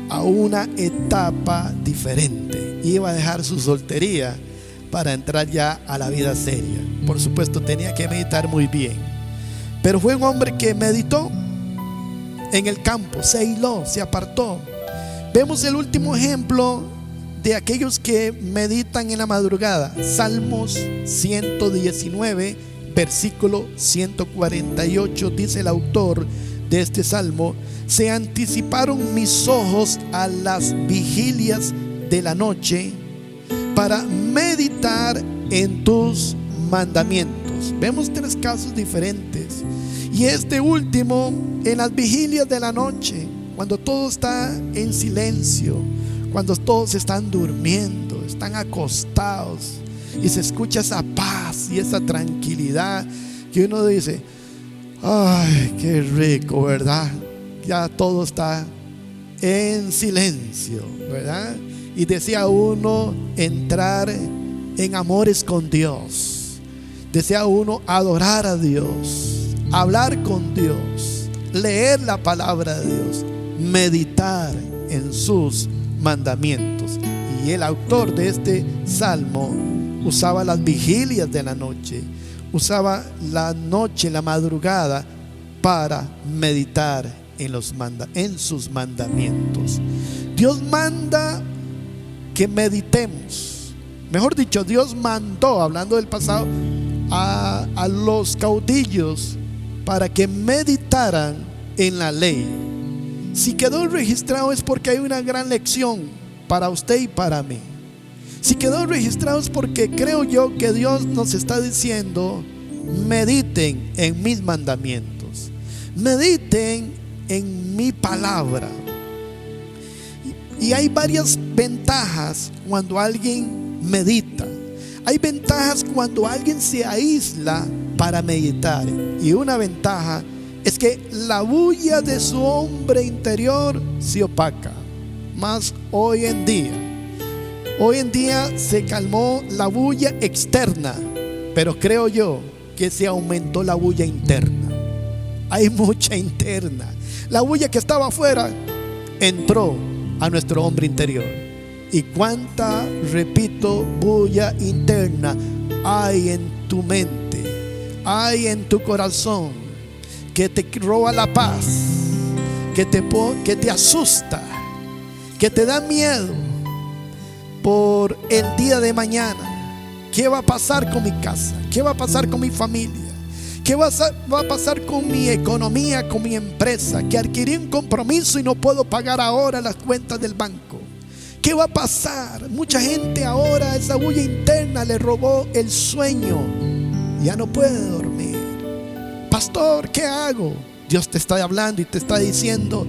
a una etapa diferente. Iba a dejar su soltería para entrar ya a la vida seria. Por supuesto, tenía que meditar muy bien. Pero fue un hombre que meditó en el campo, se aisló, se apartó. Vemos el último ejemplo de aquellos que meditan en la madrugada. Salmos 119, versículo 148, dice el autor de este salmo: se anticiparon mis ojos a las vigilias de la noche para meditar en tus mandamientos. Vemos tres casos diferentes, y este último en las vigilias de la noche, cuando todo está en silencio, cuando todos están durmiendo, están acostados, y se escucha esa paz y esa tranquilidad que uno dice: ay, qué rico, ¿verdad? Ya todo está en silencio, ¿verdad? Y desea uno entrar en amores con Dios. Desea uno adorar a Dios, hablar con Dios, leer la palabra de Dios, meditar en sus mandamientos. Y el autor de este salmo usaba las vigilias de la noche, usaba la noche, la madrugada, para meditar en sus mandamientos. Dios manda que meditemos. Mejor dicho, Dios mandó, hablando del pasado, a los caudillos para que meditaran en la ley. Si quedó registrado es porque hay una gran lección para usted y para mí. Si quedó registrado es porque creo yo que Dios nos está diciendo: mediten en mis mandamientos, mediten en mi palabra. Y hay varias ventajas cuando alguien medita. Hay ventajas cuando alguien se aísla para meditar. Y una ventaja es que la bulla de su hombre interior se opaca. Más hoy en día se calmó la bulla externa, pero creo yo que se aumentó la bulla interna. Hay mucha interna. La bulla que estaba afuera entró a nuestro hombre interior. Y cuánta, repito, bulla interna hay en tu mente, hay en tu corazón, que te roba la paz, que te asusta, que te da miedo por el día de mañana. ¿Qué va a pasar con mi casa? ¿Qué va a pasar con mi familia? ¿Qué va a pasar con mi economía, con mi empresa? Que adquirí un compromiso y no puedo pagar ahora las cuentas del banco. ¿Qué va a pasar? Mucha gente ahora, esa bulla interna le robó el sueño. Ya no puede dormir. Pastor, ¿qué hago? Dios te está hablando y te está diciendo: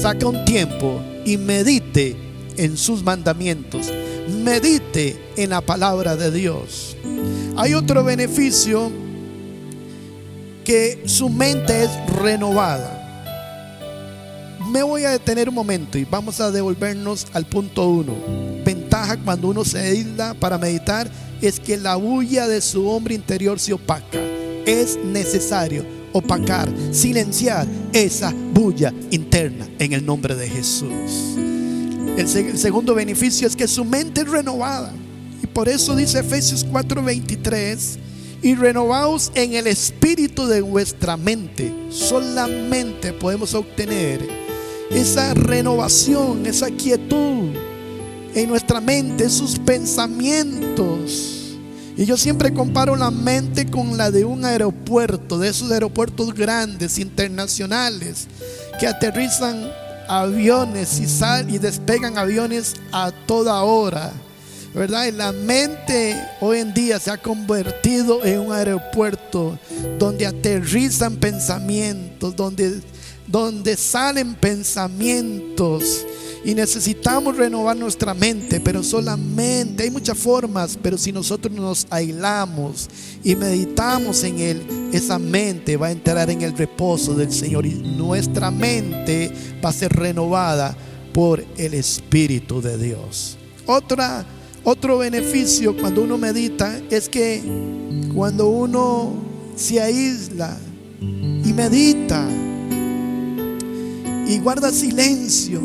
saca un tiempo y medite en sus mandamientos. Medite en la palabra de Dios. Hay otro beneficio, que su mente es renovada. Me voy a detener un momento y vamos a devolvernos al punto 1. Ventaja cuando uno se aísla para meditar es que la bulla de su hombre interior se opaca. Es necesario opacar, silenciar esa bulla interna en el nombre de Jesús. El segundo beneficio es que su mente es renovada. Y por eso dice Efesios 4:23: y renovaos en el espíritu de vuestra mente. Solamente podemos obtener esa renovación, esa quietud en nuestra mente, esos pensamientos. Y yo siempre comparo la mente con la de un aeropuerto, de esos aeropuertos grandes, internacionales, que aterrizan aviones y despegan aviones a toda hora, ¿verdad? Y la mente hoy en día se ha convertido en un aeropuerto donde aterrizan pensamientos, donde salen pensamientos. Y necesitamos renovar nuestra mente, pero solamente hay muchas formas, pero si nosotros nos aislamos y meditamos en Él, esa mente va a entrar en el reposo del Señor y nuestra mente va a ser renovada por el Espíritu de Dios. Otro beneficio cuando uno medita es que cuando uno se aísla y medita y guarda silencio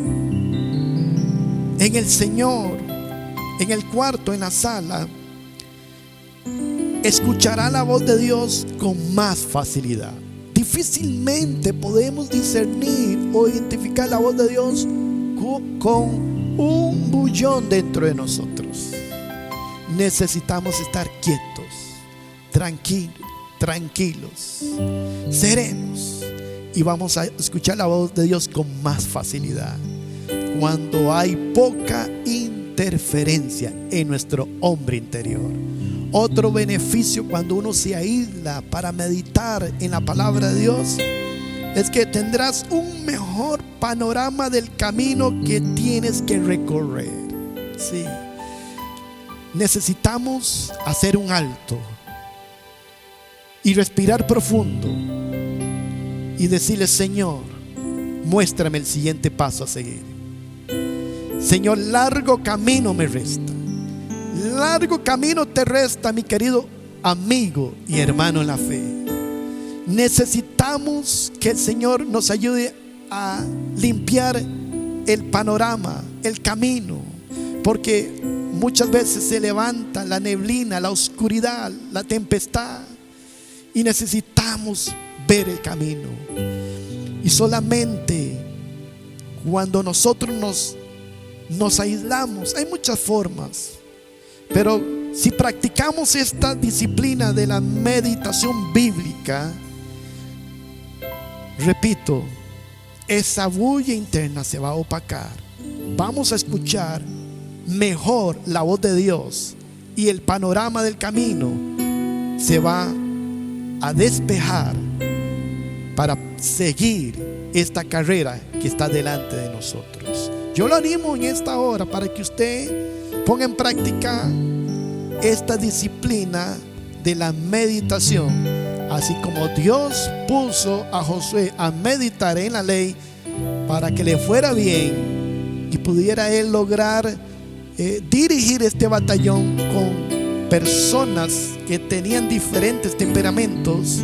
en el Señor, en el cuarto, en la sala, escuchará la voz de Dios con más facilidad. Difícilmente podemos discernir o identificar la voz de Dios con un bullón dentro de nosotros. Necesitamos estar quietos, tranquilos, serenos, y vamos a escuchar la voz de Dios con más facilidad cuando hay poca interferencia en nuestro hombre interior. Otro beneficio cuando uno se aísla para meditar en la palabra de Dios es que tendrás un mejor panorama del camino que tienes que recorrer. Sí. Necesitamos hacer un alto y respirar profundo y decirle: Señor, muéstrame el siguiente paso a seguir. Señor, largo camino me resta. Largo camino te resta, mi querido amigo y hermano en la fe. Necesitamos que el Señor nos ayude a limpiar el panorama, el camino, porque muchas veces se levanta la neblina, la oscuridad, la tempestad, y necesitamos ver el camino. Y solamente cuando nosotros nos aislamos, hay muchas formas, pero si practicamos esta disciplina de la meditación bíblica, repito, esa bulla interna se va a opacar. Vamos a escuchar mejor la voz de Dios y el panorama del camino se va a despejar para seguir esta carrera que está delante de nosotros. Yo lo animo en esta hora para que usted ponga en práctica esta disciplina de la meditación, así como Dios puso a Josué a meditar en la ley para que le fuera bien y pudiera él lograr dirigir este batallón con personas que tenían diferentes temperamentos.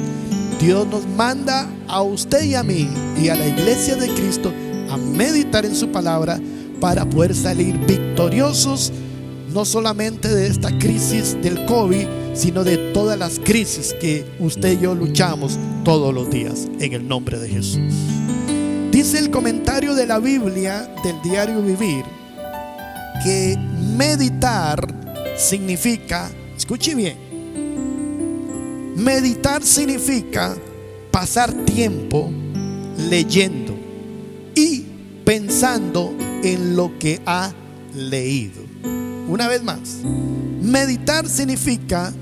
Dios nos manda a usted y a mí y a la iglesia de Cristo a meditar en su palabra para poder salir victoriosos, no solamente de esta crisis del COVID, sino de todas las crisis que usted y yo luchamos todos los días, en el nombre de Jesús. Dice el comentario de la Biblia del Diario Vivir que meditar significa, escuche bien, meditar significa pasar tiempo leyendo y pensando en lo que ha leído. Una vez más, meditar significa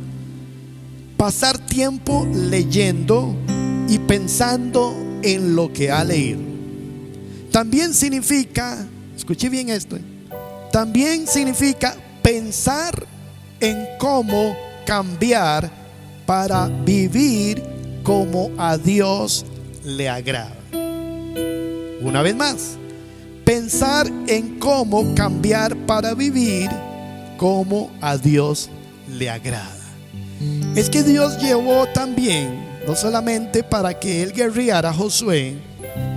pasar tiempo leyendo y pensando en lo que ha leído. También significa, escuche bien esto, también significa pensar en cómo cambiar para vivir como a Dios le agrada. Una vez más, pensar en cómo cambiar para vivir como a Dios le agrada. Es que Dios llevó también, no solamente para que él guerreara a Josué,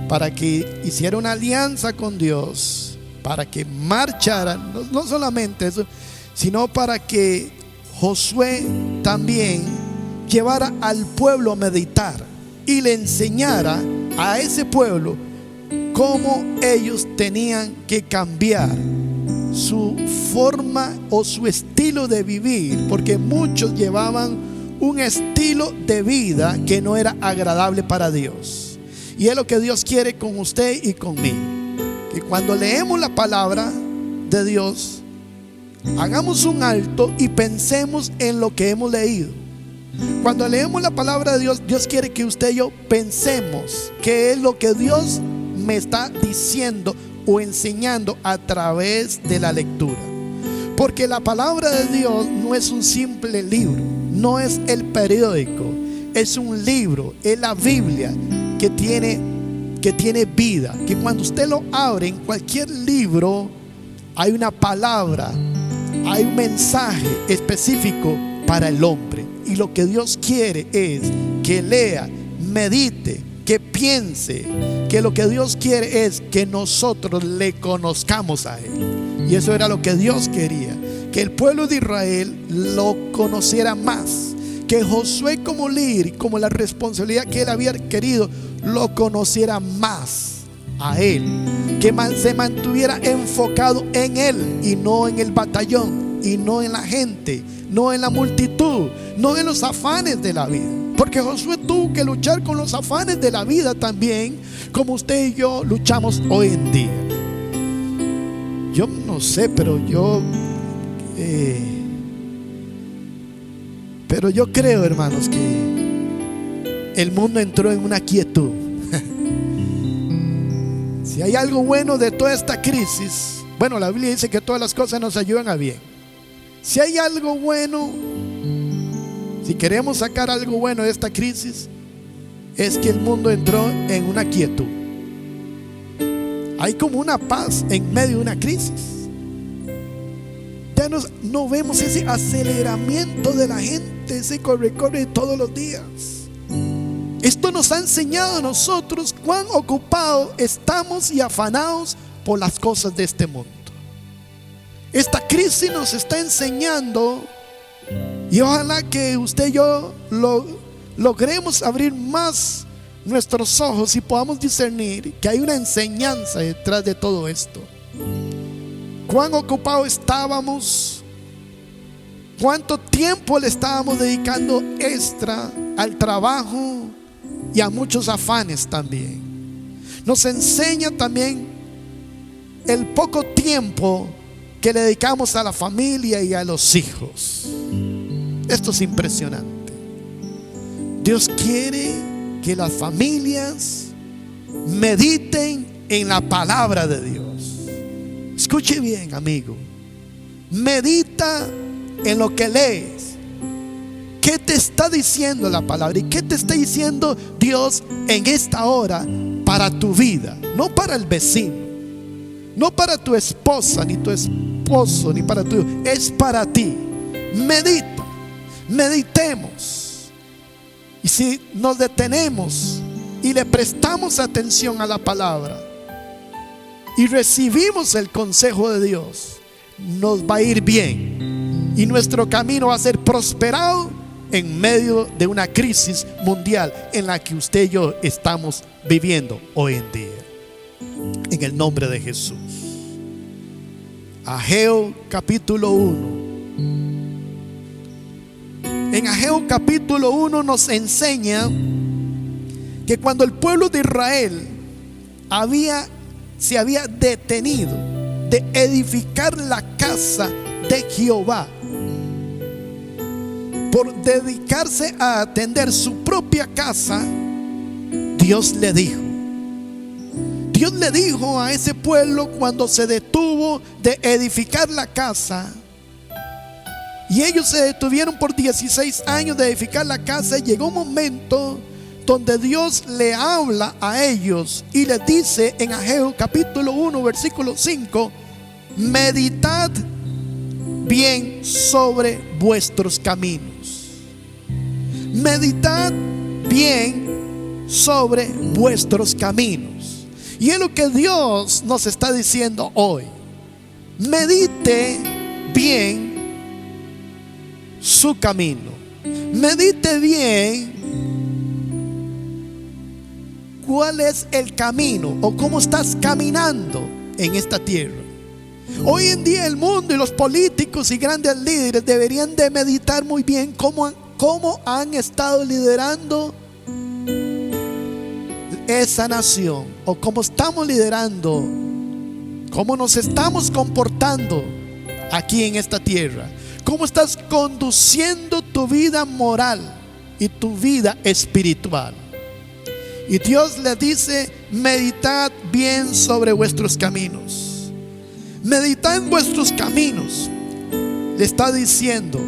para que hiciera una alianza con Dios, para que marchara, no solamente eso, sino para que Josué también llevara al pueblo a meditar y le enseñara a ese pueblo cómo ellos tenían que cambiar su forma o su estilo de vivir, porque muchos llevaban un estilo de vida que no era agradable para Dios. Y es lo que Dios quiere con usted y conmigo, que cuando leemos la palabra de Dios, hagamos un alto y pensemos en lo que hemos leído. Cuando leemos la palabra de Dios, Dios quiere que usted y yo pensemos qué es lo que Dios me está diciendo o enseñando a través de la lectura. Porque la palabra de Dios no es un simple libro, no es el periódico, es un libro, es la Biblia que tiene vida, que cuando usted lo abre en cualquier libro hay una palabra, hay un mensaje específico para el hombre. Y lo que Dios quiere es que lea, medite, que piense, que lo que Dios quiere es que nosotros le conozcamos a Él. Y eso era lo que Dios quería, que el pueblo de Israel lo conociera más, que Josué como líder, como la responsabilidad que él había querido, lo conociera más a Él, que se mantuviera enfocado en Él y no en el batallón, y no en la gente, no en la multitud, no en los afanes de la vida. Porque Josué tuvo que luchar con los afanes de la vida también, como usted y yo luchamos hoy en día. Yo no sé, pero yo creo, hermanos, que el mundo entró en una quietud. Si hay algo bueno de toda esta crisis, bueno, la Biblia dice que todas las cosas nos ayudan a bien. Si hay algo bueno, si queremos sacar algo bueno de esta crisis, es que el mundo entró en una quietud. Hay como una paz en medio de una crisis. Ya no vemos ese aceleramiento de la gente, ese corre todos los días. Esto nos ha enseñado a nosotros cuán ocupados estamos y afanados por las cosas de este mundo. Esta crisis nos está enseñando, y ojalá que usted y yo logremos abrir más nuestros ojos y podamos discernir que hay una enseñanza detrás de todo esto. Cuán ocupados estábamos, cuánto tiempo le estábamos dedicando extra al trabajo y a muchos afanes también. nos enseña también el poco tiempo que le dedicamos a la familia y a los hijos. Esto es impresionante. Dios quiere que las familias mediten en la palabra de Dios. Escuche bien, amigo. Medita en lo que lees. ¿Qué te está diciendo la palabra? ¿Y qué te está diciendo Dios en esta hora para tu vida? No para el vecino, no para tu esposa, ni tu esposo, ni para tu hijo. Es para ti. Medita, meditemos. Y si nos detenemos y le prestamos atención a la palabra y recibimos el consejo de Dios, nos va a ir bien y nuestro camino va a ser prosperado en medio de una crisis mundial en la que usted y yo estamos viviendo hoy en día. En el nombre de Jesús. Ageo capítulo 1. En Ageo capítulo 1 nos enseña que cuando el pueblo de Israel se había detenido de edificar la casa de Jehová por dedicarse a atender su propia casa, Dios le dijo a ese pueblo, cuando se detuvo de edificar la casa, y ellos se detuvieron por 16 años de edificar la casa, llegó un momento donde Dios le habla a ellos y les dice en Ageo capítulo 1 versículo 5: meditad bien sobre vuestros caminos. Meditad bien sobre vuestros caminos. Y es lo que Dios nos está diciendo hoy. Medite bien su camino. Medite bien cuál es el camino o cómo estás caminando en esta tierra. Hoy en día el mundo y los políticos y grandes líderes deberían de meditar muy bien cómo han estado liderando esa nación, o cómo estamos liderando, cómo nos estamos comportando aquí en esta tierra, cómo estás conduciendo tu vida moral y tu vida espiritual. Y Dios le dice: meditad bien sobre vuestros caminos. Meditad en vuestros caminos. Le está diciendo,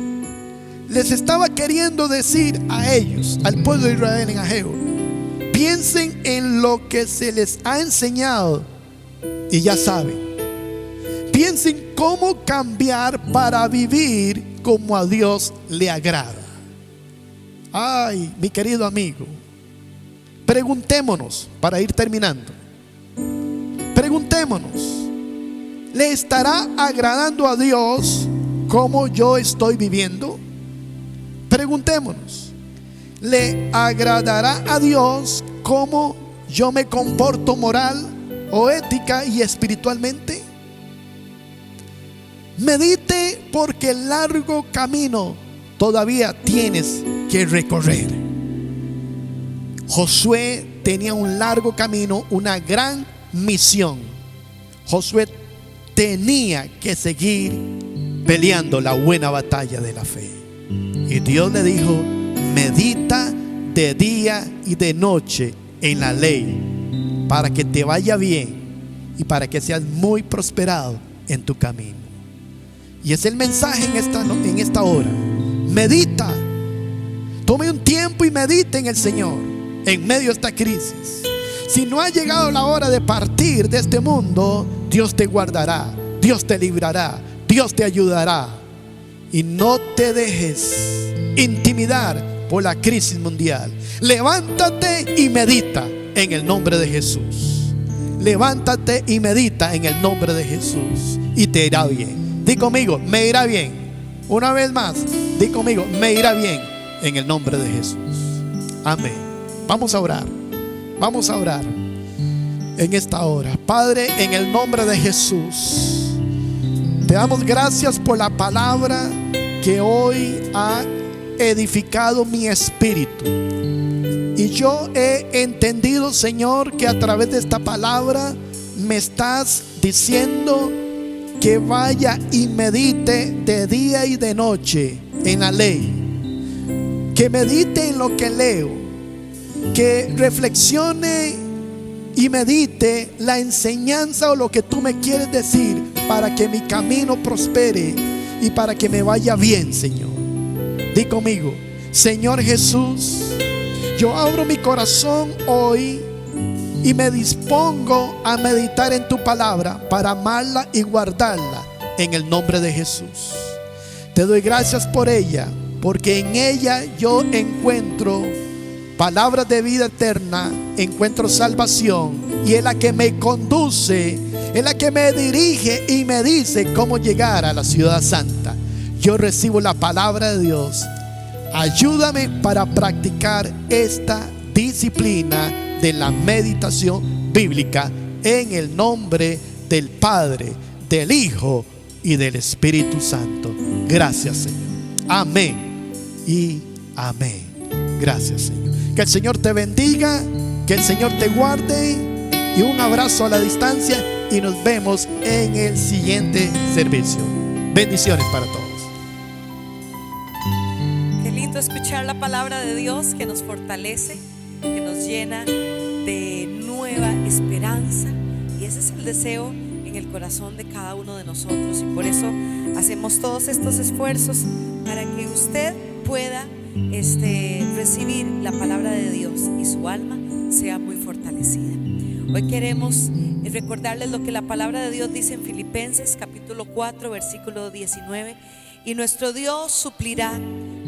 les estaba queriendo decir a ellos, al pueblo de Israel en Ageo: piensen en lo que se les ha enseñado y ya saben. Piensen cómo cambiar para vivir como a Dios le agrada. Ay, mi querido amigo, preguntémonos, para ir terminando, preguntémonos: ¿le estará agradando a Dios cómo yo estoy viviendo? Preguntémonos: ¿le agradará a Dios cómo yo me comporto moral o ética y espiritualmente? Medite, porque el largo camino todavía tienes que recorrer. Josué tenía un largo camino, una gran misión. Josué tenía que seguir peleando la buena batalla de la fe. Y Dios le dijo: medita de día y de noche en la ley, para que te vaya bien y para que seas muy prosperado en tu camino. Y es el mensaje en esta hora. Medita. Tome un tiempo y medite en el Señor en medio de esta crisis. Si no ha llegado la hora de partir de este mundo, Dios te guardará, Dios te librará, Dios te ayudará. Y no te dejes intimidar por la crisis mundial. Levántate y medita en el nombre de Jesús. Levántate y medita en el nombre de Jesús y te irá bien. Di conmigo: me irá bien. Una vez más, di conmigo: me irá bien en el nombre de Jesús. Amén. Vamos a orar. Vamos a orar en esta hora. Padre, en el nombre de Jesús, te damos gracias por la palabra que hoy ha edificado mi espíritu Y yo he entendido, Señor, que a través de esta palabra me estás diciendo que vaya y medite de día y de noche en la ley, que medite en lo que leo, que reflexione y medite la enseñanza o lo que tú me quieres decir, para que mi camino prospere y para que me vaya bien, Señor. Di conmigo: Señor Jesús, yo abro mi corazón hoy y me dispongo a meditar en tu palabra para amarla y guardarla en el nombre de Jesús. Te doy gracias por ella, porque en ella yo encuentro palabras de vida eterna, encuentro salvación, y es la que me conduce, es la que me dirige y me dice cómo llegar a la ciudad santa. Yo recibo la palabra de Dios. Ayúdame para practicar esta disciplina de la meditación bíblica, en el nombre del Padre, del Hijo y del Espíritu Santo. Gracias, Señor. Amén y amén. Gracias, Señor. Que el Señor te bendiga, que el Señor te guarde, y un abrazo a la distancia, y nos vemos en el siguiente servicio. Bendiciones para todos. Qué lindo escuchar la palabra de Dios, que nos fortalece, que nos llena de nueva esperanza, y ese es el deseo en el corazón de cada uno de nosotros, y por eso hacemos todos estos esfuerzos para que usted pueda recibir la palabra de Dios y su alma sea muy fortalecida. Hoy queremos recordarles lo que la palabra de Dios dice en Filipenses capítulo 4 versículo 19: y nuestro Dios suplirá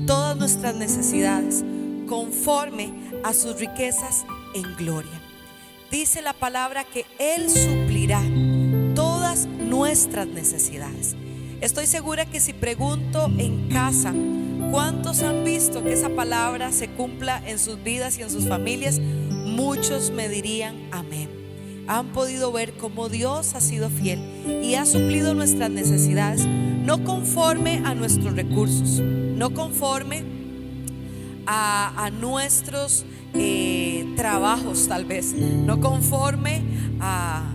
todas nuestras necesidades conforme a sus riquezas en gloria. Dice la palabra que Él suplirá todas nuestras necesidades. Estoy segura que si pregunto en casa ¿cuántos han visto que esa palabra se cumpla en sus vidas y en sus familias? Muchos me dirían amén. Han podido ver cómo Dios ha sido fiel y ha suplido nuestras necesidades, no conforme a nuestros recursos, no conforme a nuestros trabajos, tal vez, no conforme a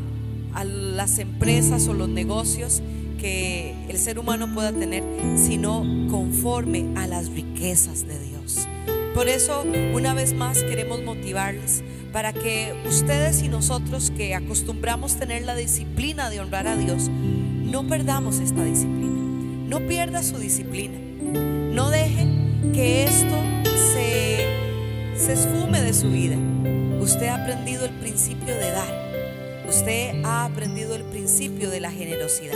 las empresas o los negocios que el ser humano pueda tener, sino conforme a las riquezas de Dios. Por eso, una vez más, queremos motivarles para que ustedes y nosotros, que acostumbramos tener la disciplina de honrar a Dios, no perdamos esta disciplina. No pierda su disciplina. No deje que esto se esfume de su vida. Usted ha aprendido el principio de dar. Usted ha aprendido el principio de la generosidad.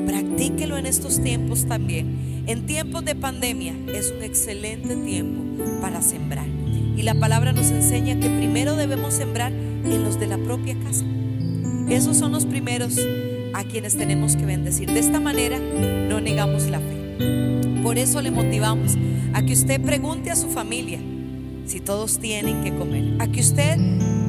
Practíquelo en estos tiempos también. En tiempos de pandemia es un excelente tiempo para sembrar. Y la palabra nos enseña que primero debemos sembrar en los de la propia casa. Esos son los primeros a quienes tenemos que bendecir. De esta manera no negamos la fe. Por eso le motivamos a que usted pregunte a su familia si todos tienen que comer, a que usted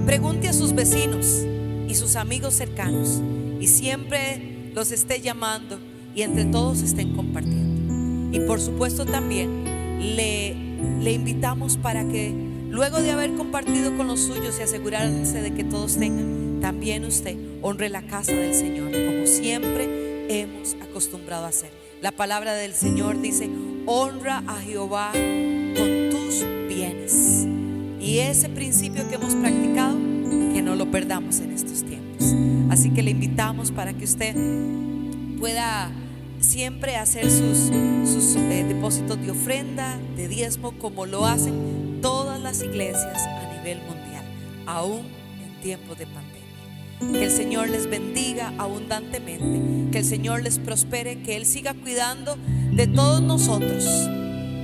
pregunte a sus vecinos y sus amigos cercanos, y siempre los esté llamando y entre todos estén compartiendo. Y por supuesto también le invitamos para que luego de haber compartido con los suyos y asegurarse de que todos tengan, también usted honre la casa del Señor, como siempre hemos acostumbrado a hacer. La palabra del Señor dice: honra a Jehová con tus bienes. Y ese principio que hemos practicado, que no lo perdamos en estos tiempos. Así que le invitamos para que usted pueda siempre hacer sus depósitos de ofrenda, de diezmo, como lo hacen todas las iglesias a nivel mundial, aún en tiempos de pandemia. Que el Señor les bendiga abundantemente, que el Señor les prospere, que Él siga cuidando de todos nosotros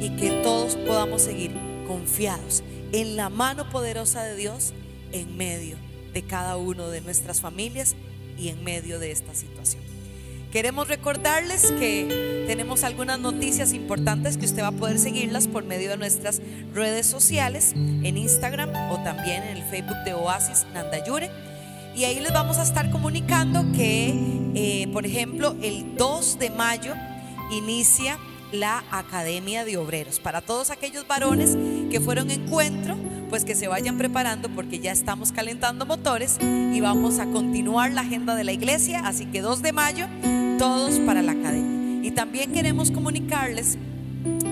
y que todos podamos seguir confiados en la mano poderosa de Dios en medio de cada uno de nuestras familias y en medio de esta situación. Queremos recordarles que tenemos algunas noticias importantes que usted va a poder seguirlas por medio de nuestras redes sociales, en Instagram o también en el Facebook de Oasis Nandayure. Y ahí les vamos a estar comunicando que, por ejemplo, el 2 de mayo inicia la Academia de Obreros. Para todos aquellos varones que fueron encuentro pues que se vayan preparando porque ya estamos calentando motores y vamos a continuar la agenda de la iglesia. Así que 2 de mayo, todos para la academia. Y también queremos comunicarles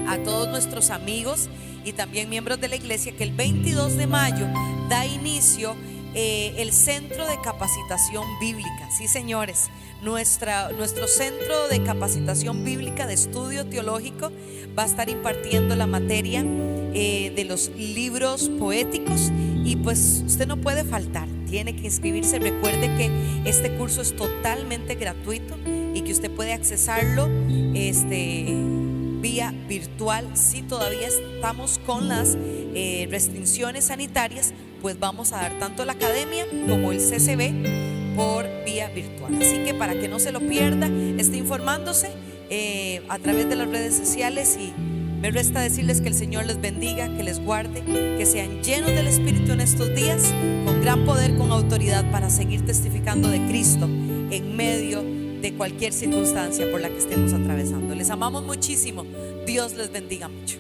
a todos nuestros amigos y también miembros de la iglesia que el 22 de mayo da inicio el Centro de Capacitación Bíblica. Sí, señores, nuestro Centro de Capacitación Bíblica de Estudio Teológico va a estar impartiendo la materia de los libros poéticos, y pues usted no puede faltar, tiene que inscribirse. Recuerde que este curso es totalmente gratuito y que usted puede accesarlo vía virtual. Si todavía estamos con las restricciones sanitarias, pues vamos a dar tanto la academia como el CCB por vía virtual. Así que para que no se lo pierda, esté informándose a través de las redes sociales, y me resta decirles que el Señor les bendiga, que les guarde, que sean llenos del Espíritu en estos días, con gran poder, con autoridad, para seguir testificando de Cristo en medio de cualquier circunstancia por la que estemos atravesando. Les amamos muchísimo. Dios les bendiga mucho.